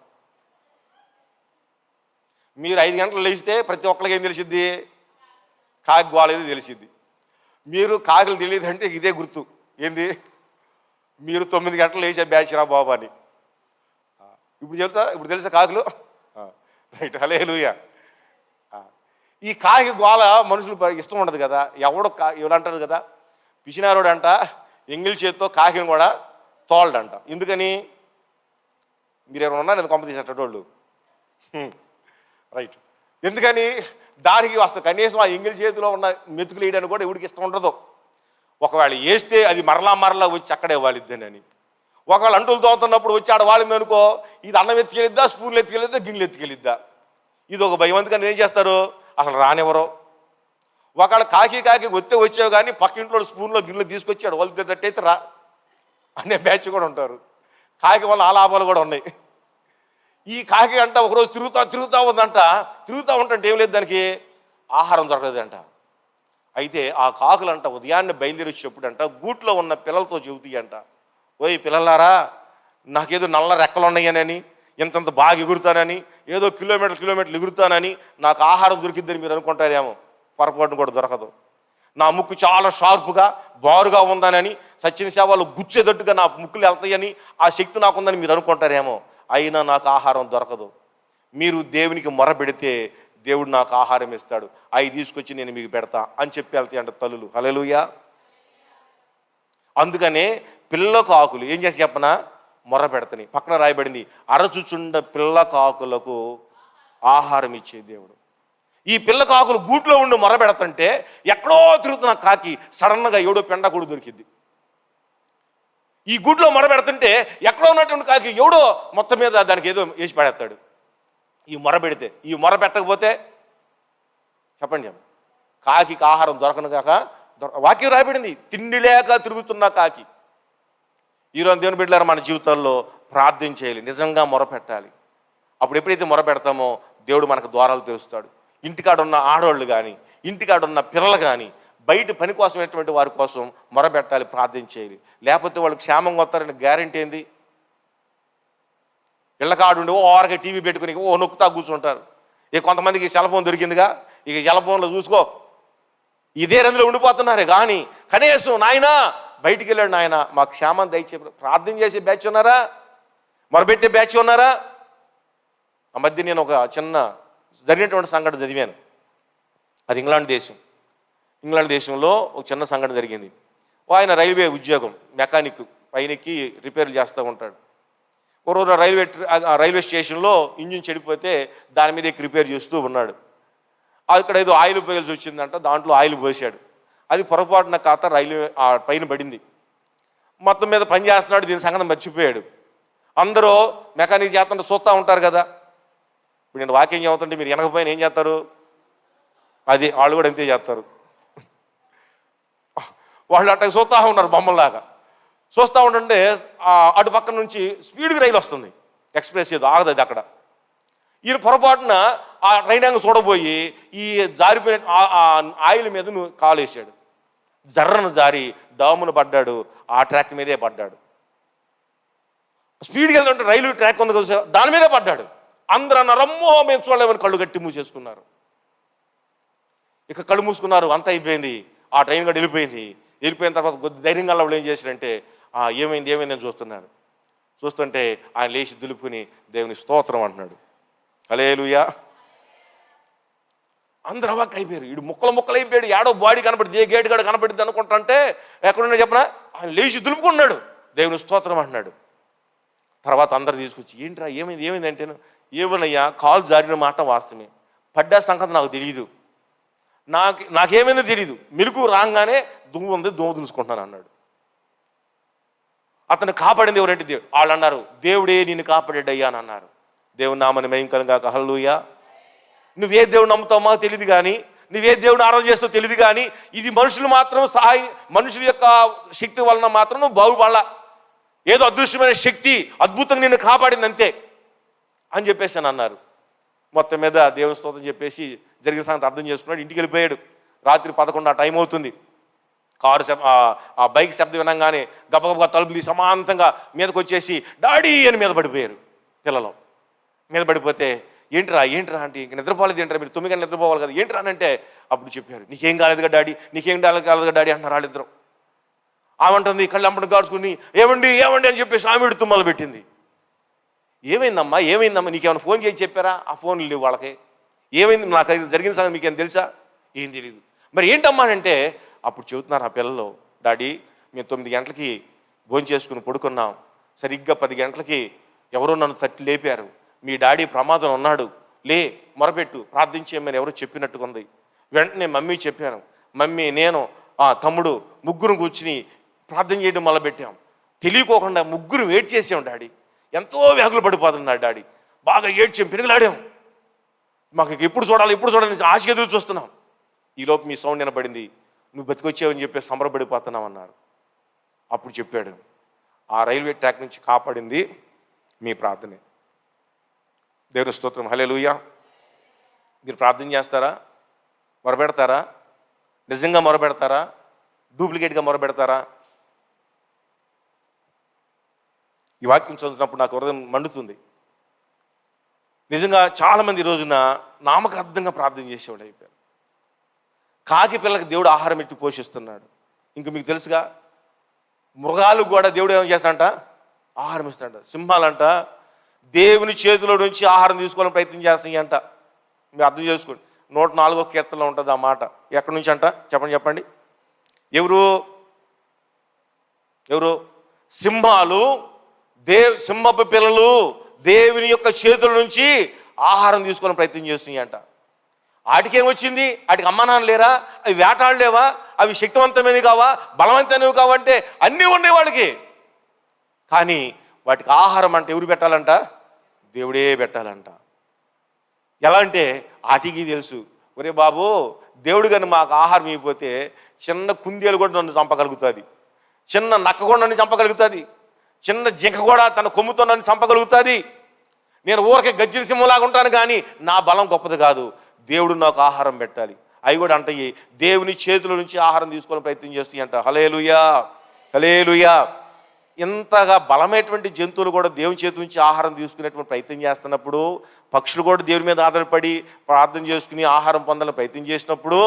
మీరు 5 గంటలు లేస్తే ప్రతి ఒక్కరికి ఏం తెలిసిద్ది? కాకి గోలేది తెలిసిద్ది. మీరు కాకులు తెలియదు అంటే ఇదే గుర్తు. ఏంది? మీరు 9 గంటలు లేచే బ్యాచ్ రా బాబు అని. ఇప్పుడు తెలుసా కాకులు? రైట్, హల్లెలూయా. ఈ కాకి గోల మనుషులు ఇష్టం ఉండదు కదా. ఎవడంటాడు కదా, పిచ్చినారోడు అంట ఎంగిల్ చేత్తో కాకిని కూడా తోలడంట. ఎందుకని? మీరు ఎవరు ఉన్నారు కొంప తీసేటోళ్ళు? రైట్. ఎందుకని? దానికి అసలు కనీసం ఆ ఎంగిల్ చేతిలో ఉన్న మెతుకులు వేయడానికి కూడా ఎవడికి ఇష్టం ఉండదు. ఒకవేళ వేస్తే అది మరలా వచ్చి అక్కడే వాలిద్దని. ఒకవేళ అంటులు తోముతున్నప్పుడు వచ్చి ఆడ వాలింది అనుకో, ఇది అన్నం ఎత్తుకెళ్ళిద్దా, స్పూన్లు ఎత్తుకెళ్ళిద్దా, గిన్నెలు ఎత్తుకెళ్ళిద్దా, ఇది ఒక భయం. అందుకని ఏం చేస్తారు, అసలు రానివ్వరు. ఒకవేళ కాకి వచ్చేవి కానీ పక్కింట్లో స్పూన్లో గిన్నెలు తీసుకొచ్చాడు వాళ్ళు తట్టయితే రా అనే బ్యాచ్ కూడా ఉంటారు. కాకి వల్ల ఆ లాభాలు కూడా ఉన్నాయి. ఈ కాకి అంట ఒకరోజు తిరుగుతూ ఉందంట. తిరుగుతూ ఉంటే ఏం లేదు, దానికి ఆహారం దొరకలేదంట. అయితే ఆ కాకులంట ఉదయాన్నే బయలుదేరి వచ్చేప్పుడంట గూట్లో ఉన్న పిల్లలతో చెబుతాయంట, ఓయ్ పిల్లలారా, నాకేదో నల్ల రెక్కలు ఉన్నాయని, ఇంతంత బాగా ఎగురుతానని, ఏదో కిలోమీటర్లు ఎగురుతానని నాకు ఆహారం దొరికిద్దని మీరు అనుకుంటారేమో. పొరపాటును కూడా దొరకదు. నా ముక్కు చాలా షార్పుగా బారుగా ఉందానని, సచిన సేవలు గుచ్చేటట్టుగా నా ముక్కులు వెళ్తాయని, ఆ శక్తి నాకుందని మీరు అనుకుంటారేమో. అయినా నాకు ఆహారం దొరకదు. మీరు దేవునికి మొరపెడితే దేవుడు నాకు ఆహారం ఇస్తాడు, అవి తీసుకొచ్చి నేను మీకు పెడతా అని చెప్పి వెళ్తాయి అంట తల్లులు. హల్లెలూయా. అందుకనే పిల్ల కాకులు ఏం చేసి చెప్పనా, మొర్ర పెడతాయి. పక్కన రాయబడింది, అరచుచుండ పిల్ల కాకులకు ఆహారం ఇచ్చే దేవుడు. ఈ పిల్ల కాకులు గూట్లో ఉండి మొర్ర పెడతంటే ఎక్కడో తిరుగుతున్న కాకి సడన్గా ఎవడో పెండకూడు దొరికింది. ఈ గూట్లో మొర పెడుతుంటే ఎక్కడో ఉన్నటువంటి కాకి ఎవడో మొత్తం మీద దానికి ఏదో వేసి పడేస్తాడు. ఈ మొర పెడితే, ఈ మొర పెట్టకపోతే చెప్పండి కాకి ఆహారం దొరకను కాక వాక్యం రాయబడింది, తిండి లేక తిరుగుతున్న కాకి. ఈరోజు దేవుని బిడ్డలారా, మన జీవితాల్లో ప్రార్థన చేయాలి, నిజంగా మొర పెట్టాలి. అప్పుడు ఎప్పుడైతే మొర పెడతామో దేవుడు మనకు ద్వారాలు తెరుస్తాడు. ఇంటికాడ ఉన్న ఆడవాళ్ళు కానీ, ఇంటికాడ ఉన్న పిల్లలు కానీ, బయట పని కోసమైనటువంటి వారి కోసం మొరబెట్టాలి, ప్రార్థన చేయాలి. లేకపోతే వాళ్ళు క్షేమంగా వస్తారని గ్యారెంటీ ఏంది? ఇళ్ళకాడుండి ఓరగా టీవీ పెట్టుకుని నొక్కుతా కూర్చుంటారు. కొంతమందికి సెల్ ఫోన్ దొరికిందిగా, ఇక సెల్ ఫోన్లో చూసుకో, ఇదే రందులో ఉండిపోతున్నారే. కానీ కనీసం నాయనా బయటికి వెళ్ళాడు, నాయన మా క్షేమం దయచే ప్రార్థన చేసే బ్యాచ్ ఉన్నారా? మొరబెట్టే బ్యాచ్ ఉన్నారా? ఆ మధ్య నేను ఒక చిన్న జరిగినటువంటి సంఘటన చదివాను. అది ఇంగ్లాండ్ దేశంలో ఒక చిన్న సంఘటన జరిగింది. ఆయన రైల్వే ఉద్యోగం, మెకానిక్, పైనకి రిపేర్లు చేస్తూ ఉంటాడు. ఒక రోజు రైల్వే స్టేషన్లో ఇంజిన్ చెడిపోతే దాని మీద రిపేర్ చేస్తూ ఉన్నాడు. అక్కడ ఏదో ఆయిల్ పోయాల్సి వచ్చిందంట, దాంట్లో ఆయిల్ పోసాడు. అది పొరపాటున కాత రైల్వే పైన పడింది. మొత్తం మీద పని చేస్తున్నాడు, దీని సంగతి మర్చిపోయాడు. అందరూ మెకానిక్ చేస్తుంటే చూస్తూ ఉంటారు కదా. ఇప్పుడు నేను వాక్యం చెబుతుంటే మీరు వెనకపోయిన ఏం చేస్తారు? అది వాళ్ళు కూడా అంతే చేస్తారు. వాళ్ళు అట్లా చూస్తూ ఉన్నారు, బొమ్మల్లాగా చూస్తూ ఉంటుంటే అటు పక్కన నుంచి స్పీడ్గా రైలు వస్తుంది, ఎక్స్ప్రెస్ ఏదో ఆగదు అది అక్కడ. ఈయన పొరపాటున ఆ ట్రైన్ అంగ చూడబోయి ఈ జారిపోయిన ఆయిల్ మీద కాలు వేసాడు. జర్రను జారి డామును పడ్డాడు, ఆ ట్రాక్ మీదే పడ్డాడు. స్పీడ్కి వెళ్తుంటే రైలు ట్రాక్ ఉంది కదా, దాని మీదే పడ్డాడు. అందరూ అన్నారు, అమ్మో మేము చూడలేమని కళ్ళు గట్టి మూసేసుకున్నారు. ఇక కళ్ళు మూసుకున్నారు, అంతా అయిపోయింది. ఆ ట్రైన్ కూడా వెళ్ళిపోయిన తర్వాత కొద్ది ధైర్యంగా వాళ్ళు ఏం చేశారంటే, ఏమైంది అని చూస్తుంటే ఆయన లేచి దులుపుని దేవుని స్తోత్రం అంటున్నాడు. హల్లెలూయా. అందరూ అవాక్ అయిపోయారు. వీడు ముక్కలు అయిపోయాడు, ఏడో బాడీ కనపడింది, ఏ గేట్ గడ కనపడింది అనుకుంటుంటే ఎక్కడున్నా చెప్పనా ఆయన లేచి దులుపుకున్నాడు, దేవుని స్తోత్రం అంటున్నాడు. తర్వాత అందరు తీసుకొచ్చి ఏంట్రా ఏమైంది అంటే, ఏమనయ్యా కాలు జారిన మాట వాస్తవమే, పడ్డా సంగతి నాకు తెలియదు, నాకేమైందో తెలియదు, మెలుకు రాగానే దుమ్ము ఉంది, దుమ్ము దులుసుకుంటున్నాను అన్నాడు. అతను కాపాడింది ఎవరంటే దేవుడు. వాళ్ళు అన్నారు, దేవుడే నిన్ను కాపాడాడయ్యా అని అన్నారు. దేవుని నామని మహిమకరంగా హల్లెలూయా. నువ్వే దేవుడు నమ్ముతావు మాకు తెలియదు కానీ, నువ్వే దేవుడు ఆరాధన చేస్తావు తెలియదు కానీ, ఇది మనుషులు మాత్రం మనుషుల యొక్క శక్తి వలన మాత్రం నువ్వు బాగుపడాల, ఏదో అదృశ్యమైన శక్తి అద్భుతంగా నిన్ను కాపాడింది అంతే అని చెప్పేసి అని అన్నారు. మొత్తం మీద దేవుని స్తోత్రం చెప్పేసి జరిగిన సంగతి అర్థం చేసుకున్నాడు, ఇంటికి వెళ్ళిపోయాడు. రాత్రి 11 ఆ టైం అవుతుంది. కారు ఆ బైక్ శబ్దం వినంగానే గబగబా తలుపు తీసి సమాంతంగా మీదకి వచ్చేసి డాడీ అని మీద పడిపోయారు. పిల్లలు మీద పడిపోతే ఏంట్రా అంటే, ఇంక నిద్రపోలేదు ఏంట్రా, మీరు 9 గంటలు నిద్రపోవాలి కదా, ఏంట్రా అని అంటే అప్పుడు చెప్పారు, నీకేం కాలేదుగా డాడీ, నీకేం కాలేదుగా డాడీ అంటున్నారు వాళ్ళిద్దరు. ఆమె అంటుంది కళ్ళు అమ్మడు గాడుచుకుని ఏమండి అని చెప్పేసి ఆమె తుమ్మలు పెట్టింది. ఏమైందమ్మా నీకేమైనా ఫోన్ చేసి చెప్పారా? ఆ ఫోన్లు లేవు వాళ్ళకి. ఏమైంది, నాకు అది జరిగిన సంగతి మీకేం తెలుసా? ఏం తెలియదు. మరి ఏంటమ్మా అంటే అప్పుడు చెబుతున్నారు ఆ పిల్లలు, డాడీ మేము 9 గంటలకి భోజనం చేసుకుని పడుకున్నాం, సరిగ్గా 10 గంటలకి ఎవరో నన్ను తట్టి లేపారు, మీ డాడీ ప్రమాదం ఉన్నాడు, మొరపెట్టు ప్రార్థించేయమని ఎవరో చెప్పినట్టుగా ఉంది. వెంటనే మమ్మీ చెప్పాను, మమ్మీ నేను తమ్ముడు ముగ్గురు కూర్చుని ప్రార్థన చేయడం మొదలుపెట్టాం. తెలియకోకుండా ముగ్గురు వెయిట్ చేసాం డాడీ, ఎంతో వ్యాగులు పడిపోతున్నాడు డాడీ, బాగా ఏడ్చాం, పెరుగులాడాం, మాకు ఎప్పుడు చూడాలి ఆశగా ఎదురు చూస్తున్నాం. ఈలోపు మీ సౌండ్ వినపడింది, నువ్వు బతికొచ్చావని చెప్పి సంబరపడిపోతున్నాం అన్నారు. అప్పుడు చెప్పాడు, ఆ రైల్వే ట్రాక్ నుంచి కాపాడింది మీ ప్రార్థనే. దేవుని స్తోత్రం, హల్లెలూయా. మీరు ప్రార్థన చేస్తారా? మొరపెడతారా? నిజంగా మొరపెడతారా? డూప్లికేట్గా మొరపెడతారా? ఈ వాక్యం చదువుతున్నప్పుడు నాకు హృదయం మండుతుంది. నిజంగా చాలామంది ఈ రోజున నామకార్థంగా ప్రార్థన చేసేవాడు అయిపోయారు. కాకి పిల్లకి దేవుడు ఆహారం ఎట్టి పోషిస్తున్నాడు. ఇంక మీకు తెలుసుగా, మృగాలు కూడా దేవుడు ఏం చేస్తాడంట? ఆహారం ఇస్తాడంట. సింహాలంట దేవుని చేతిలో నుంచి ఆహారం తీసుకోవాలని ప్రయత్నం చేస్తాయంట. మీరు అర్థం చేసుకోండి. 104వ కీర్తనలో ఉంటుంది ఆ మాట. ఎక్కడి నుంచి అంట చెప్పండి. ఎవరు? సింహాలు, సింహపు పిల్లలు దేవుని యొక్క చేతుల నుంచి ఆహారం తీసుకోవాలని ప్రయత్నం చేస్తున్నాయంట. వాటికి ఏమొచ్చింది? వాటికి అమ్మా నాన్న లేరా? అవి వేటాడలేవా? అవి శక్తివంతమైనవి కావా? బలవంతమైనవి కావంటే అన్నీ ఉన్నాయి వాళ్ళకి. కానీ వాటికి ఆహారం అంటే ఎవరు పెట్టాలంట? దేవుడే పెట్టాలంట. ఎలా అంటే ఆటికి తెలుసు, ఒరే బాబు దేవుడు కానీ మాకు ఆహారం ఇవ్వకపోతే చిన్న కుందేలు కూడా నన్ను చంపగలుగుతుంది, చిన్న నక్క కూడా నన్ను చంపగలుగుతుంది, చిన్న జింక కూడా తన కొమ్ముతో నన్ను చంపగలుగుతుంది. నేను ఊరికే గజ్జిన సింహంలాగా ఉంటాను, కానీ నా బలం గొప్పది కాదు. దేవుడు నాకు ఆహారం పెట్టాలి. అవి కూడా అంటాయి దేవుని చేతుల నుంచి ఆహారం తీసుకొని ప్రయత్నం చేస్తాయి అంట. హల్లెలూయా, హల్లెలూయా. ఇంతగా బలమైనటువంటి జంతువులు కూడా దేవుని చేతి నుంచి ఆహారం తీసుకునేటువంటి ప్రయత్నం చేస్తున్నప్పుడు, పక్షులు కూడా దేవుని మీద ఆధారపడి ప్రార్థన చేసుకుని ఆహారం పొందాలని ప్రయత్నం చేసినప్పుడు,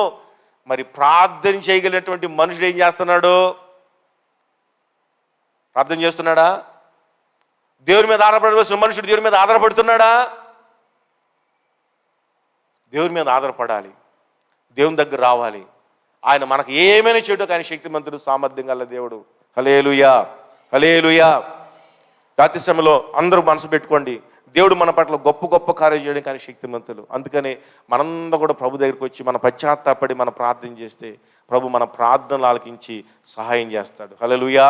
మరి ప్రార్థన చేయగలిగినటువంటి మనుషుడు ఏం చేస్తున్నాడు? ప్రార్థన చేస్తున్నాడా? దేవుని మీద ఆధారపడవలసిన మనుషుడు దేవుని మీద ఆధారపడుతున్నాడా? దేవుని మీద ఆధారపడాలి, దేవుని దగ్గర రావాలి. ఆయన మనకు ఏమైనా చేయడం కానీ శక్తిమంతుడు, సామర్థ్యం గల దేవుడు. హల్లెలూయా, హల్లెలూయా. రాత్రి సమయంలో అందరూ మనసు పెట్టుకోండి, దేవుడు మన పట్ల గొప్ప గొప్ప కార్యం చేయడం కానీ శక్తిమంతులు. అందుకని మనందరం కూడా ప్రభు దగ్గరికి వచ్చి మన పశ్చాత్తాపడి మన ప్రార్థన చేస్తే ప్రభు మన ప్రార్థనలు ఆలకించి సహాయం చేస్తాడు. హల్లెలూయా.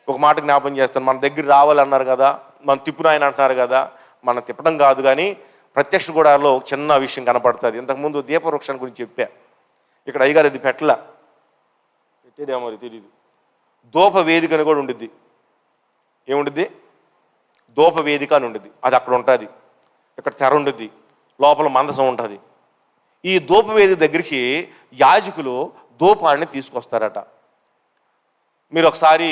ఒక మాట జ్ఞాపం చేస్తాను, మన దగ్గర రావాలన్నారు కదా, మన తిప్పును ఆయన అంటున్నారు కదా. మన తిప్పడం కాదు, కానీ ప్రత్యక్ష గుడారంలో చిన్న విషయం కనపడుతుంది. ఇంతకుముందు దీపవృక్షం గురించి చెప్పా. ఇక్కడ అయ్యగారు ఇది పెట్టేదేమో తెలియదు. దూప వేదిక అని కూడా ఉండిద్ది. ఏముండిద్ది? దూప వేదిక అని ఉండిద్ది. అది అక్కడ ఉంటుంది. ఇక్కడ తెర ఉండిద్ది, లోపల మందసం ఉంటుంది. ఈ దూప వేదిక దగ్గరికి యాజకులు దూపాన్ని తీసుకొస్తారట. మీరు ఒకసారి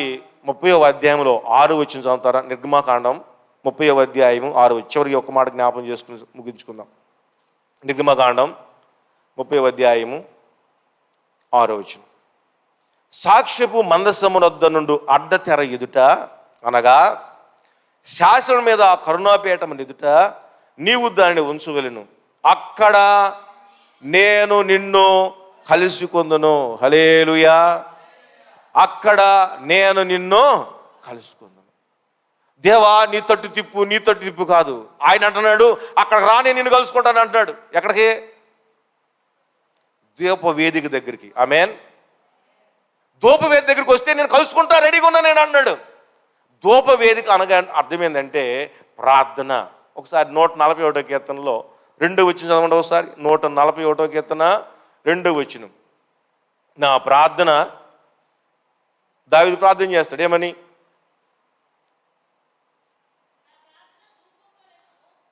30వ అధ్యాయంలో 6 వచ్చిన చదువుతారా? నిర్గమాకాండం 30వ అధ్యాయము 6. చివరికి ఒక మాట జ్ఞాపం చేసుకుని ముగించుకుందాం. నిర్గమాకాండం 30వ అధ్యాయము 6 వచనం. సాక్ష్యపు మందసమునొద్ద నుండి అడ్డ తెర ఎదుట, అనగా శాసనం మీద కరుణాపీఠం ఎదుట నీవు దానిని ఉంచవలెను, అక్కడ నేను నిన్ను కలుసుకొందును. హల్లెలూయా. అక్కడ నేను నిన్ను కలుసుకుందాను. దేవా నీ తట్టు తిప్పు, నీ తట్టు తిప్పు కాదు. ఆయన అంటున్నాడు అక్కడ రా, నేను నిన్ను కలుసుకుంటాను అంటున్నాడు. ఎక్కడికి? దూప వేదిక దగ్గరికి. ఆమేన్. దూప వేదిక దగ్గరికి వస్తే నేను కలుసుకుంటా, రెడీగా ఉన్నా నేను అన్నాడు. దూప వేదిక అనగా అర్థం ఏంటంటే ప్రార్థన. ఒకసారి 141వ కీర్తనలో 2 వచ్చిన చదవండి. ఒకసారి 141వ కీర్తన 2 వచనం. నా ప్రార్థన, దావీదు ప్రార్థన చేస్తాడు ఏమని?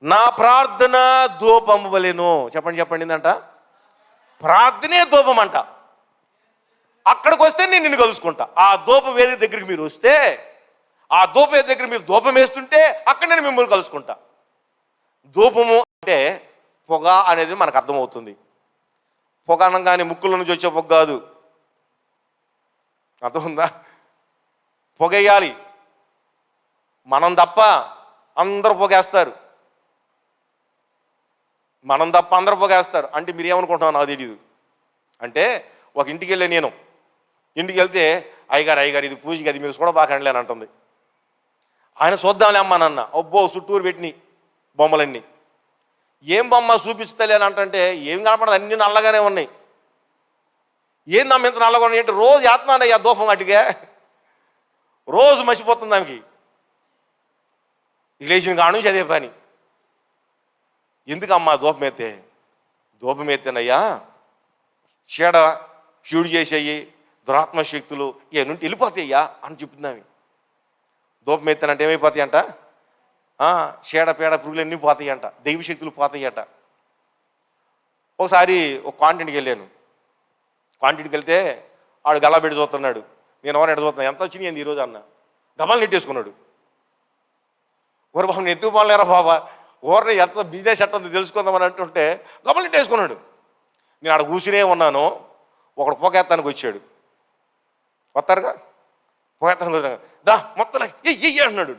నా ప్రార్థన ధూపము వలెను. చెప్పండి చెప్పండి ఏంటంట? ప్రార్థనే ధూపం అంట. అక్కడికి వస్తే నేను నిన్ను కలుసుకుంటా. ఆ ధూప వేదిక దగ్గరికి మీరు వస్తే, ఆ ధూప వేదిక దగ్గర మీరు ధూపం వేస్తుంటే అక్కడ నేను మిమ్మల్ని కలుసుకుంటా. ధూపము అంటే పొగ అనేది మనకు అర్థమవుతుంది. పొగ అనగానే ముక్కుల నుంచి వచ్చే పొగ కాదు. అర్థముందా? పొగేయాలి. మనం తప్ప అందరూ పొగేస్తారు. మనం తప్ప అందరూ పొగేస్తారు. అంటే మీరు ఏమనుకుంటున్నావు నాకు తెలియదు. అంటే ఒక ఇంటికి వెళ్ళే నేను, ఇంటికి వెళ్తే అయ్యగారు ఇది పూజకి, అది మీరు చూడబాకండి అని అంటుంది. ఆయన చూద్దాంలే అమ్మా నాన్న. అబ్బో చుట్టూరు పెట్టినాయి బొమ్మలన్నీ. ఏం బొమ్మ చూపిస్తలే అని అంటే ఏం కనపడదు, అన్నీ నల్లగానే ఉన్నాయి. ఏందమ్మ ఇంత నల్లగా ఉన్నాయి అంటే రోజు వేస్తున్నానయ్యా దూపం అటుగా, రోజు మసిపోతుంది ఆమెకి. లేచిన కాడ నుంచి అదే పని. ఎందుకమ్మా దూపం ఎత్తేనయ్యా చీడ క్యూడ్ చేసేయి, దురాత్మ శక్తులు నుండి వెళ్ళిపోతాయ్యా అని చెప్తుంది ఆమె. దూపం ఎత్తానంటే ఏమైపోతాయి అంట? చీడ పేడ పురుగులు అన్నీ పోతాయి అంట, దైవ శక్తులు పోతాయి అంట. ఒకసారి ఒక కాంటినెంట్కి వెళ్ళాను. కాంటినెంట్కి వెళ్తే ఆడు గల్లా పెట్టి చూస్తున్నాడు. నేను ఎవరు ఎడ చూస్తున్నాను, ఎంత వచ్చినాయి ఏంది ఈరోజు అన్న. గబాలు నెట్టేసుకున్నాడు. ఓరు బాబు ఎత్తుకు పోలేరా బాబా, ఓరని ఎంత బిజినెస్ ఎట్ట ఉంది తెలుసుకుందామని అంటుంటే గబాలు నెట్టేసుకున్నాడు. నేను ఆడ కూర్చునే ఉన్నాను. ఒకడు పొగెత్తానికి వచ్చాడు. వస్తారుగా పొగెత్తానికి వచ్చాడు. దా మొత్తం ఏ అన్నాడు.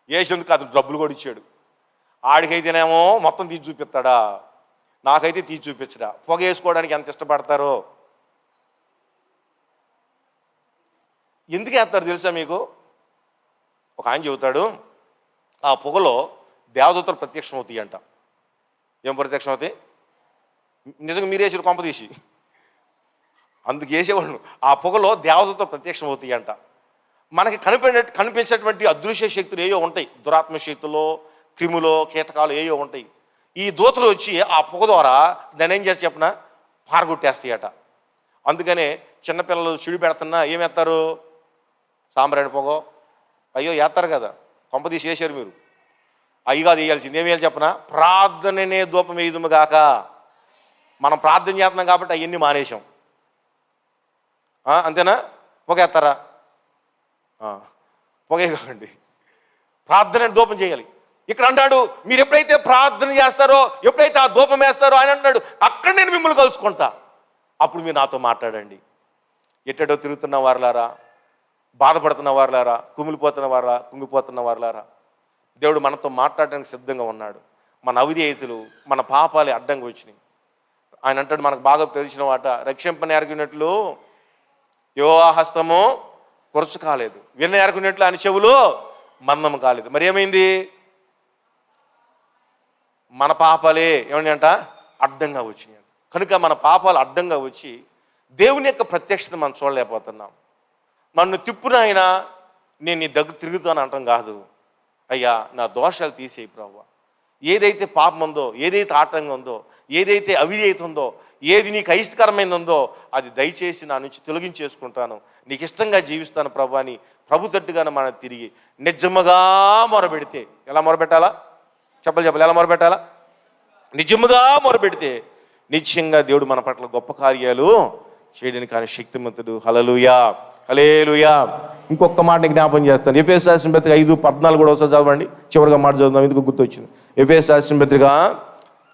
వేసేందుకు అతను డబ్బులు కూడా ఇచ్చాడు. ఆడికైతేనేమో మొత్తం తీసి చూపిస్తాడా, నాకైతే తీసి చూపించడా. పొగ వేసుకోవడానికి ఎంత ఇష్టపడతారో. ఎందుకు వేస్తారు తెలుసా మీకు? ఒక ఆయన చెబుతాడు, ఆ పొగలో దేవదూతలు ప్రత్యక్షం అవుతాయి అంట. ఏం ప్రత్యక్షం అవుతాయి? నిజంగా మీరు వేసారు కొంప తీసి, అందుకు వేసేవాళ్ళు. ఆ పొగలో దేవదూతలు ప్రత్యక్షం అవుతాయి అంట. మనకి కనిపించేటువంటి అదృశ్య శక్తులు ఏయో ఉంటాయి. దురాత్మ శక్తులు, క్రిములో, కీటకాలు ఏయో ఉంటాయి. ఈ దూతలు వచ్చి ఆ పొగ ద్వారా దాన్ని ఏం చేస్తే చెప్పిన పారగొట్టేస్తాయట. అందుకనే చిన్నపిల్లలు చిడి పెడుతున్నా ఏమేస్తారు? సాంబ్రాణి పొగ అయ్యో వేస్తారు కదా, కొంప తీసి వేసారు మీరు. అయ్యిగా వేయాల్సింది ఏమి వేయాలి చెప్పనా? ప్రార్థననే ధూపం వేయుదుము గాక. మనం ప్రార్థన చేస్తున్నాం కాబట్టి అవన్నీ మానేశాం. అంతేనా? పొగేస్తారా? పొగే కావండి, ప్రార్థన ధూపం చేయాలి. ఇక్కడ అంటాడు మీరు ఎప్పుడైతే ప్రార్థన చేస్తారో, ఎప్పుడైతే ఆ ధూపం వేస్తారో ఆయన అంటాడు అక్కడ నేను మిమ్మల్ని కలుసుకుంటా, అప్పుడు మీరు నాతో మాట్లాడండి. ఎట్టడో తిరుగుతున్న వారులారా, బాధపడుతున్న వారులారా, కుమిలిపోతున్న వారా, కుంగిపోతున్న వారులారా, దేవుడు మనతో మాట్లాడడానికి సిద్ధంగా ఉన్నాడు. మన అవిధేయతలు, మన పాపాలు అడ్డంగా వచ్చినాయి. ఆయన అంటాడు మనకు బాగా తెలిసిన వాట, రక్షింపని ఎరగినట్లు యెహోవా హస్తము కొరచు కాలేదు, విన్న ఎరగినట్లు ఆయన చెవులు మందం కాలేదు. మరి ఏమైంది? మన పాపాలే ఏమండి అంట అడ్డంగా వచ్చినాయి. కనుక మన పాపాలు అడ్డంగా వచ్చి దేవుని యొక్క ప్రత్యక్షత మనం చూడలేకపోతున్నాం. నన్ను తిప్పునైనా నేను నీ దగ్గర తిరుగుతాను అంటాం కాదు. అయ్యా నా దోషాలు తీసేయి ప్రభువా, ఏదైతే పాపం ఉందో, ఏదైతే ఆటంగా ఉందో, ఏదైతే అవిధేయత ఉందో, ఏది నీకు అయిష్టకరమైనది ఉందో అది దయచేసి నా నుంచి తొలగించేసుకుంటాను, నీకు ఇష్టంగా జీవిస్తాను ప్రభు అని ప్రభు తట్టుగానే మనం తిరిగి నిజముగా మొరపెడితే, ఎలా మొరపెట్టాలా చెప్పాలి ఎలా మొరపెట్టాలా? నిజముగా మొరపెడితే నిశ్చయంగా దేవుడు మన పట్ల గొప్ప కార్యాలు చేయడానికి ఆయన శక్తిమంతుడు. హల్లెలూయా, హల్లెలూయా. ఇంకొక మాట జ్ఞాపం చేస్తాను. ఎఫెసీయులకు రాసిన పత్రిక 5:14 కూడా ఒకసారి చదవండి. చివరిగా మాట చదువుదాం, ఎందుకు గుర్తొచ్చింది. ఎఫెసీయులకు రాసిన పత్రిక,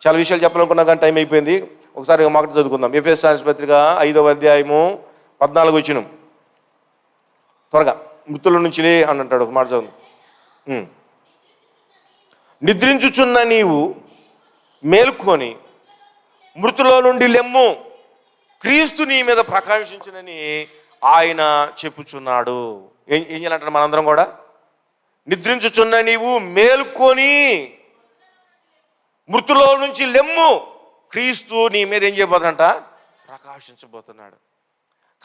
చాలా విషయాలు చెప్పాలనుకున్నా కానీ టైం అయిపోయింది. ఒకసారి మాట చదువుకుందాం. ఎఫెసీయులకు రాసిన పత్రిక 5వ అధ్యాయము 14 వచనం. త్వరగా మృతుల నుంచి లే అని అంటాడు. ఒక మాట చదువు. నిద్రించుచున్న నీవు మేల్కొని మృతులో నుండి లెమ్ము, క్రీస్తు నీ మీద ప్రకాశించునని ఆయన చెప్పుచున్నాడు. ఏం చేయాలంటాడు? మనందరం కూడా నిద్రించుచున్న నీవు మేల్కొని మృతులో నుంచి లెమ్ము, క్రీస్తు నీ మీద ఏం చేయబోతుందంట? ప్రకాశించబోతున్నాడు.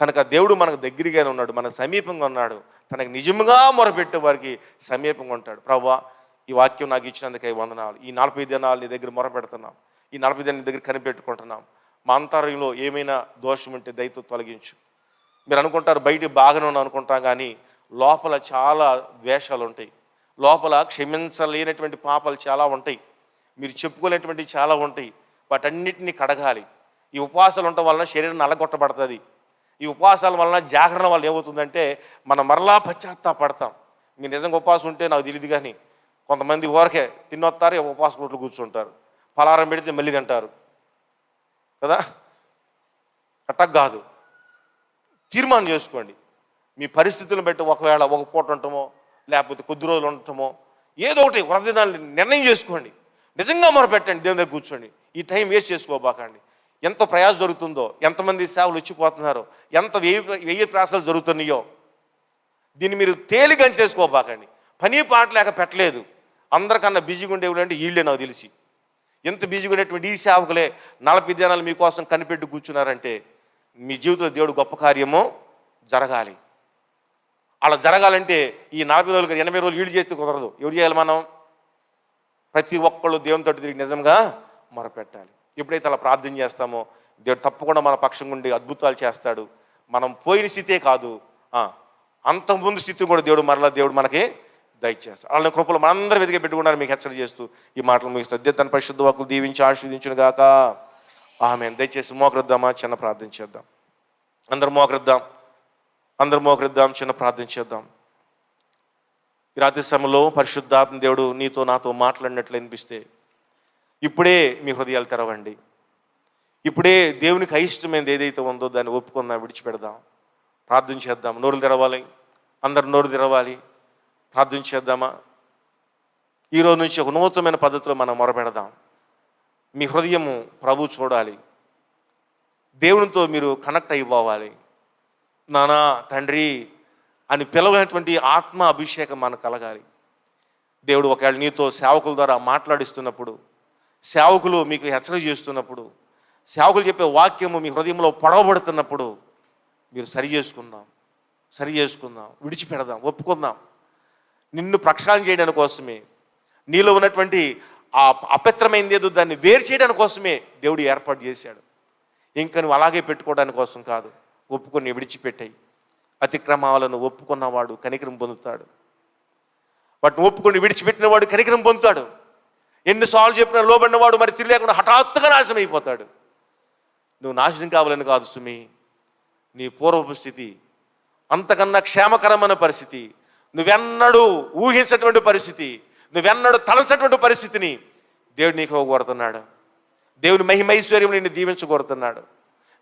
కనుక దేవుడు మనకు దగ్గరగానే ఉన్నాడు, మనకు సమీపంగా ఉన్నాడు. తనకు నిజంగా మొరపెట్టే వారికి సమీపంగా ఉంటాడు. ప్రభువా ఈ వాక్యం నాకు ఇచ్చినందుకై వందనాలు. ఈ 40 దినాలు నీ దగ్గర మొరపెడుతున్నాం, ఈ 40 దినాలు నీ దగ్గర కనిపెట్టుకుంటున్నాం. మా అంతరంగంలో ఏమైనా దోషం ఉంటే దయతో తొలగించు. మీరు అనుకుంటారు బయట బాగానే ఉన్నాం అనుకుంటాం, కానీ లోపల చాలా ద్వేషాలు ఉంటాయి, లోపల క్షమించలేనటువంటి పాపాలు చాలా ఉంటాయి, మీరు చెప్పుకోలేనటువంటి చాలా ఉంటాయి. వాటన్నిటిని కడగాలి. ఈ ఉపవాసాలు ఉండటం వలన శరీరం నల్లగొట్టబడుతుంది. ఈ ఉపవాసాల వలన జాగరణ వల్ల ఏమవుతుందంటే మనం మరలా పశ్చాత్తాపడతాం. మీరు నిజంగా ఉపవాసం ఉంటే నాకు తెలియదు, కానీ కొంతమంది ఊరకే తిన్నొస్తారు, ఉపవాసం కొట్లు కూర్చుంటారు, పలారం పెడితే మళ్ళీ తింటారు కదా. అట్టకు కాదు. తీర్మానం చేసుకోండి. మీ పరిస్థితులను బట్టి ఒకవేళ ఒక పూట ఉండటమో, లేకపోతే కొద్ది రోజులు ఉండటమో, ఏదో ఒకటి వ్రతదినాలు నిర్ణయం చేసుకోండి. నిజంగా మొరపెట్టండి, దేవుని దగ్గర కూర్చోండి. ఈ టైం వేస్ట్ చేసుకోబాకండి. ఎంత ప్రయాస జరుగుతుందో, ఎంతమంది సేవలు వచ్చిపోతున్నారో, ఎంత వెయ్యి ప్రయాసాలు జరుగుతున్నాయో, దీన్ని మీరు తేలిగంచి చేసుకోబాకండి. పని పాట లేక పెట్టలేదు. అందరికన్నా బిజీగా ఉండేవి అంటే వీళ్ళే నాకు తెలిసి. ఎంత బిజీగా ఉండేటువంటి ఈ సేవకులే 40 దినాలు మీకోసం కనిపెట్టి కూర్చున్నారంటే మీ జీవితంలో దేవుడు గొప్ప కార్యము జరగాలి. అలా జరగాలంటే ఈ 40 రోజులు 80 రోజులు వీళ్ళు చేస్తే కుదరదు. ఎవరు చేయాలి? మనం ప్రతి ఒక్కళ్ళు దేవుని తోటి తిరిగి నిజంగా మొరపెట్టాలి. ఎప్పుడైతే అలా ప్రార్థన చేస్తామో దేవుడు తప్పకుండా మన పక్షంగా ఉండి అద్భుతాలు చేస్తాడు. మనం పోయిన స్థితే కాదు, అంతకుముందు స్థితిని కూడా దేవుడు మనకి దయచేస్తాడు. అలానే కృపలు మనందరూ వెతికి పెట్టుకున్నారు. మీకు హెచ్చరిక చేస్తూ ఈ మాటలు ముగిస్తుంది. తన పరిశుద్ధ వాక్కులు దీవించి ఆశీర్వదించును గాక. ఆమేన్. దయచేసి మోకరిద్దామా, చిన్న ప్రార్థన చేద్దాం. అందరూ మోకరిద్దాం, చిన్న ప్రార్థన చేద్దాం. ఈ రాత్రి సమయంలో పరిశుద్ధాత్మ దేవుడు నీతో నాతో మాట్లాడినట్లు అనిపిస్తే ఇప్పుడే మీ హృదయాలు తెరవండి. ఇప్పుడే దేవునికి అయిష్టమైనది ఏదైతే ఉందో దాన్ని ఒప్పుకుందాం, విడిచిపెడదాం, ప్రార్థన చేద్దాం. నోరులు తెరవాలి, అందరు నోరు తెరవాలి, ప్రార్థన చేద్దామా. ఈరోజు నుంచి ఒక నూతనమైన పద్ధతిలో మనం మొరపెడదాం. మీ హృదయము ప్రభు చూడాలి, దేవునితో మీరు కనెక్ట్ అయిపోవాలి. నానా తండ్రి అని పిలవనటువంటి ఆత్మ అభిషేకం మనకు కలగాలి. దేవుడు ఒకవేళ నీతో సేవకుల ద్వారా మాట్లాడిస్తున్నప్పుడు, సేవకులు మీకు హెచ్చరిక చేస్తున్నప్పుడు, సేవకులు చెప్పే వాక్యము మీ హృదయంలో పొడవబడుతున్నప్పుడు మీరు సరి చేసుకుందాం, విడిచిపెడదాం, ఒప్పుకుందాం. నిన్ను ప్రక్షాళన చేయడానికి కోసమే, నీలో ఉన్నటువంటి ఆ అపవిత్రమైనది ఏదో దాన్ని వేరు చేయడానికి కోసమే దేవుడు ఏర్పాటు చేశాడు. ఇంకా నువ్వు అలాగే పెట్టుకోవడానికి కోసం కాదు. ఒప్పుకొని విడిచిపెట్టాయి. అతిక్రమాలను ఒప్పుకున్నవాడు కనికరం పొందుతాడు. వాటిని ఒప్పుకొని విడిచిపెట్టిన వాడు కనికరం పొందుతాడు. ఎన్నిసార్లు చెప్పినా లోబడినవాడు మరి తిరిగి లేకుండా హఠాత్తుగా నాశనం అయిపోతాడు. నువ్వు నాశనం కావాలని కాదు సుమి, నీ పూర్వపు స్థితి అంతకన్నా క్షేమకరమైన పరిస్థితి, నువ్వెన్నడూ ఊహించటువంటి పరిస్థితి, నువ్వెన్నడూ తలచటువంటి పరిస్థితిని దేవుడు నీకు కోరుతున్నాడు. దేవుని మహిమైశ్వర్యం నిన్ను దీవించగోరుతున్నాడు.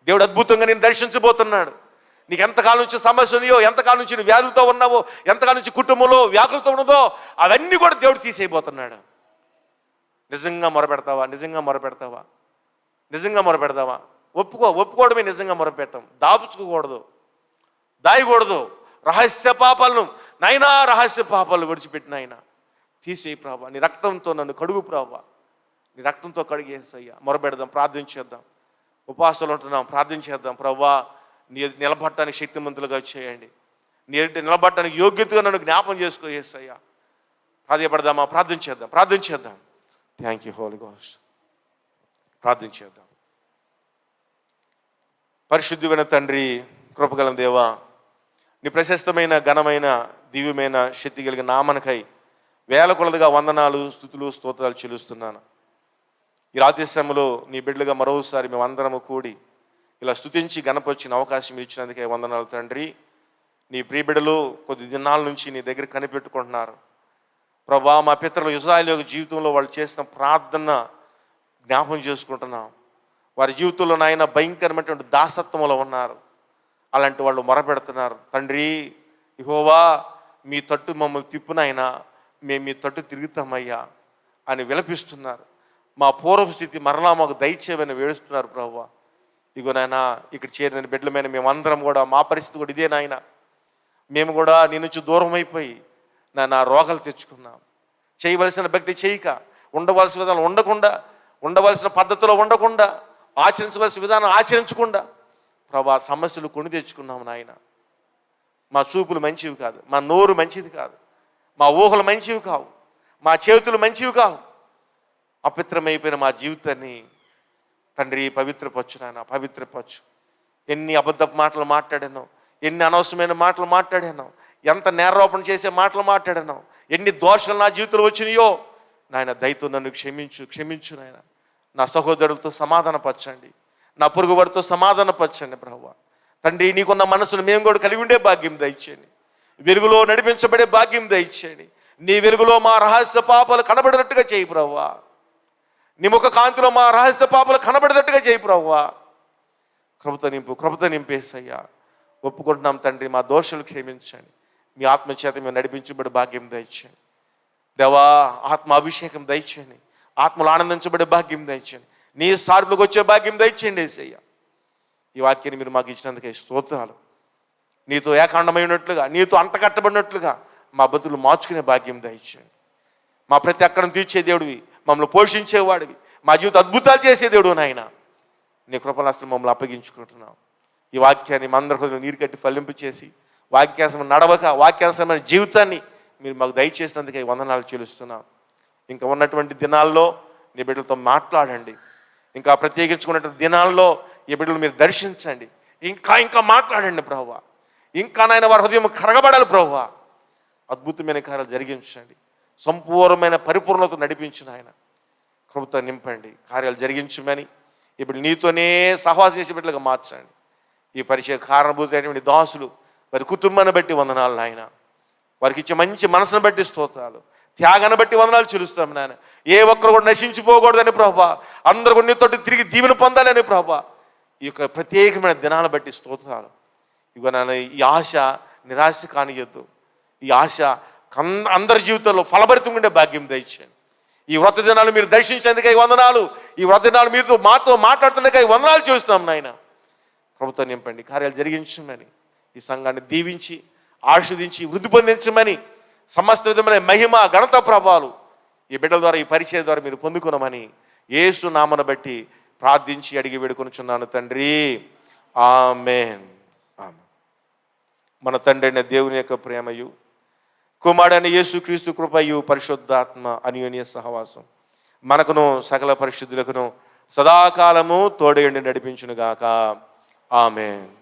దేవుడు అద్భుతంగా నేను దర్శించబోతున్నాడు. నీకు ఎంతకాలం నుంచి సమస్య ఉన్నాయో, ఎంతకాలం నుంచి నువ్వు వ్యాధులతో ఉన్నావో, ఎంతకాలం నుంచి కుటుంబంలో వ్యాధులతో ఉన్నదో అవన్నీ కూడా దేవుడు తీసేయబోతున్నాడు. నిజంగా మొరపెడతావా? నిజంగా మొరపెడతావా? నిజంగా మొరపెడతావా? ఒప్పుకోవడమే నిజంగా మొరపెట్టం. దాపుచ్చుకోకూడదు, దాయకూడదు. రహస్య పాపాలను నైనా రహస్య పాపాలు విడిచిపెట్టిన ఆయన తీసేయి ప్రభా, నీ రక్తంతో నన్ను కడుగు ప్రభా, నీ రక్తంతో కడిగేసయ్యా. మొరపెడదాం, ప్రార్థించేద్దాం. ఉపవాసాలు ఉంటున్నాం, ప్రార్థించేద్దాం. ప్రభా, నీ నిలబడటానికి శక్తిమంతులుగా చేయండి. నీ నిలబడటానికి యోగ్యతగా నన్ను జ్ఞాపం చేసుకోయేసయ్యా. ప్రాధాయపడదామా? ప్రార్థించేద్దాం. Thank you holy ghost. ప్రార్థించేద్దాం. పరిశుద్ధమైన తండ్రి, కృపగల దేవా, నీ ప్రశస్తమైన ఘనమైన దివ్యమైన శక్తి కలిగిన నామనకై వేల కొలదిగా వందనాలు, స్తుతులు, స్తోత్రాలు చెల్లిస్తున్నాను. ఈ రాత్రి సమయంలో నీ బిడ్డలుగా మరోసారి మేము అందరము కూడి ఇలా స్తుతించి గణపరిచిన అవకాశం ఇచ్చినందుకే వందనాలు తండ్రి. నీ ప్రియబిడ్డలు కొద్ది దినాల నుంచి నీ దగ్గర కనిపెట్టుకుంటున్నారు ప్రభా. మా పితరులు ఇశ్రాయేలు యొక్క జీవితంలో వాళ్ళు చేసిన ప్రార్థన జ్ఞాపం చేసుకుంటున్నాం. వారి జీవితంలో నాయన భయంకరమైనటువంటి దాసత్వంలో ఉన్నారు. అలాంటి వాళ్ళు మొరపెడుతున్నారు. తండ్రి యెహోవా, మీ తట్టు మమ్మల్ని తిప్పునైనా మేము మీ తట్టు తిరుగుతామయ్యా అని విలపిస్తున్నారు. మా పూర్వపు స్థితి మరలా మాకు దయచేయమని వేడుస్తున్నారు ప్రభువా. ఇగో నాయన, ఇక్కడ చేరిన బిడ్డల మీద మేమందరం కూడా మా పరిస్థితి కూడా ఇదే నాయన. మేము కూడా నీ నుంచి దూరం అయిపోయి నాయన రోగాలు తెచ్చుకున్నాం. చేయవలసిన భక్తి చేయక, ఉండవలసిన విధానం ఉండకుండా, ఉండవలసిన పద్ధతిలో ఉండకుండా, ఆచరించవలసిన విధానం ఆచరించకుండా ప్రభా సమస్యలు కొని తెచ్చుకున్నాము నాయన. మా చూపులు మంచివి కాదు, మా నోరు మంచిది కాదు, మా ఊహలు మంచివి కావు, మా చేతులు మంచివి కావు. అపవిత్రమైపోయిన మా జీవితాన్ని తండ్రి పవిత్రపరచు నాయన, పవిత్రపరచు. ఎన్ని అబద్ధపు మాటలు మాట్లాడాను, ఎన్ని అనవసరమైన మాటలు మాట్లాడాను, ఎంత నేరారోపణ చేసే మాటలు మాట్లాడాను, ఎన్ని దోషాలు నా జీవితంలో వచ్చినాయో నాయన దయతో నన్ను క్షమించు నాయన. నా సహోదరులతో సమాధానపరచండి, నా పొరుగు వారితో సమాధానపరచండి ప్రభువా. తండ్రి, నీకున్న మనసును మేము కూడా కలిగి ఉండే భాగ్యం దయచేయండి. వెలుగులో నడిపించబడే భాగ్యం దయచేయండి. నీ వెలుగులో మా రహస్య పాపాలు కనబడినట్టుగా చేయి ప్రభువా. నీ ముఖ కాంతిలో మా రహస్య పాపాలు కనబడేటట్టుగా చేయి ప్రభువా. కృపతో నింపేసయ్యా. ఒప్పుకుంటున్నాం తండ్రి, మా దోషాలు క్షమించండి. మీ ఆత్మచేత మేము నడిపించబడే భాగ్యం దయచేయండి దేవా. ఆత్మ అభిషేకం దయచేయండి, ఆత్మలు ఆనందించబడే భాగ్యం దయచేయండి, నీ సార్పులకు వచ్చే భాగ్యం దయచేయండి యేసయ్యా. ఈ వాక్యాన్ని మీరు మాకు ఇచ్చినందుకే స్తోత్రాలు. నీతో ఏకాండమై ఉన్నట్లుగా, నీతో అంటకట్టబడినట్లుగా మా బతులు మార్చుకునే భాగ్యం దయచేయండి. మా ప్రతి అక్కడను తీర్చే దేవుడివి, మమ్మల్ని పోషించేవాడివి, మా జీవితం అద్భుతాలు చేసే దేవుడు నాయన. నీ కృపణాస్త్రం మమ్మల్ని అప్పగించుకుంటున్నాం. ఈ వాక్యాన్ని మా అందరి హృదయంలో నీరు కట్టి ఫలింపు చేసి వాక్యాసం నడవక వాక్యాసమైన జీవితాన్ని మీరు మాకు దయచేసినందుకే వందనాలు చెల్లిస్తున్నాం. ఇంకా ఉన్నటువంటి దినాల్లో నీ బిడ్డలతో మాట్లాడండి. ఇంకా ప్రత్యేకించుకున్నటువంటి దినాల్లో ఈ బిడ్డలు మీరు దర్శించండి. ఇంకా మాట్లాడండి ప్రభువా. ఇంకా నాయన వారి హృదయం కరగబడాలి ప్రభువా. అద్భుతమైన కార్యాలు జరిగించండి. సంపూర్ణమైన పరిపూర్ణత నడిపించిన ఆయన కృపతో నింపండి. కార్యాలు జరిగించమని ఇప్పుడు నీతోనే సహవాసం చేసే బిడ్డలుగా మార్చండి. ఈ పరిచయ కారణభూతమైనటువంటి దాసులు వారి కుటుంబాన్ని బట్టి వందనాలు నాయన. వారికి ఇచ్చే మంచి మనసును బట్టి స్తోత్రాలు, త్యాగాన్ని బట్టి వందనాలు చెల్లిస్తాం నాయన. ఏ ఒక్కరు కూడా నశించిపోకూడదని ప్రభా, అందరూ కూడా నీతో తిరిగి దీవెన పొందాలని ప్రభా. ఈ యొక్క ప్రత్యేకమైన దినాలను బట్టి స్తోత్రాలు. ఇక నాన్న, ఈ ఆశ నిరాశ కానియద్దు. ఈ ఆశ అందరి జీవితంలో ఫలభరితంగా ఉండే భాగ్యం దయచేయండి. ఈ వ్రత దినాలు మీరు దర్శించేందుకై వందనాలు. ఈ వ్రత దినాలు మీతో మాతో మాట్లాడుతున్నకై వందనాలు చేస్తున్నాం నాయన. ప్రభుత్వం నింపండి, కార్యాలు జరిగించమని, ఈ సంఘాన్ని దీవించి ఆశీర్వదించి వృద్ధి పొందించమని, సమస్త విధమైన మహిమ ఘనత ప్రభావాలు ఈ బిడ్డల ద్వారా, ఈ పరిచయం ద్వారా మీరు పొందుకున్నామని యేసు నామను బట్టి ప్రార్థించి అడిగి వేడుకొనుచున్నాను తండ్రి. ఆమేన్. మన తండ్రి అయిన దేవుని యొక్క ప్రేమయు, కుమారుడైన యేసుక్రీస్తు కృపయు, పరిశుద్ధాత్మ అన్యోన్య సహవాసం మనకును సకల పరిశుద్ధులకును సదాకాలము తోడేండి నడిపించునుగాక. ఆమేన్.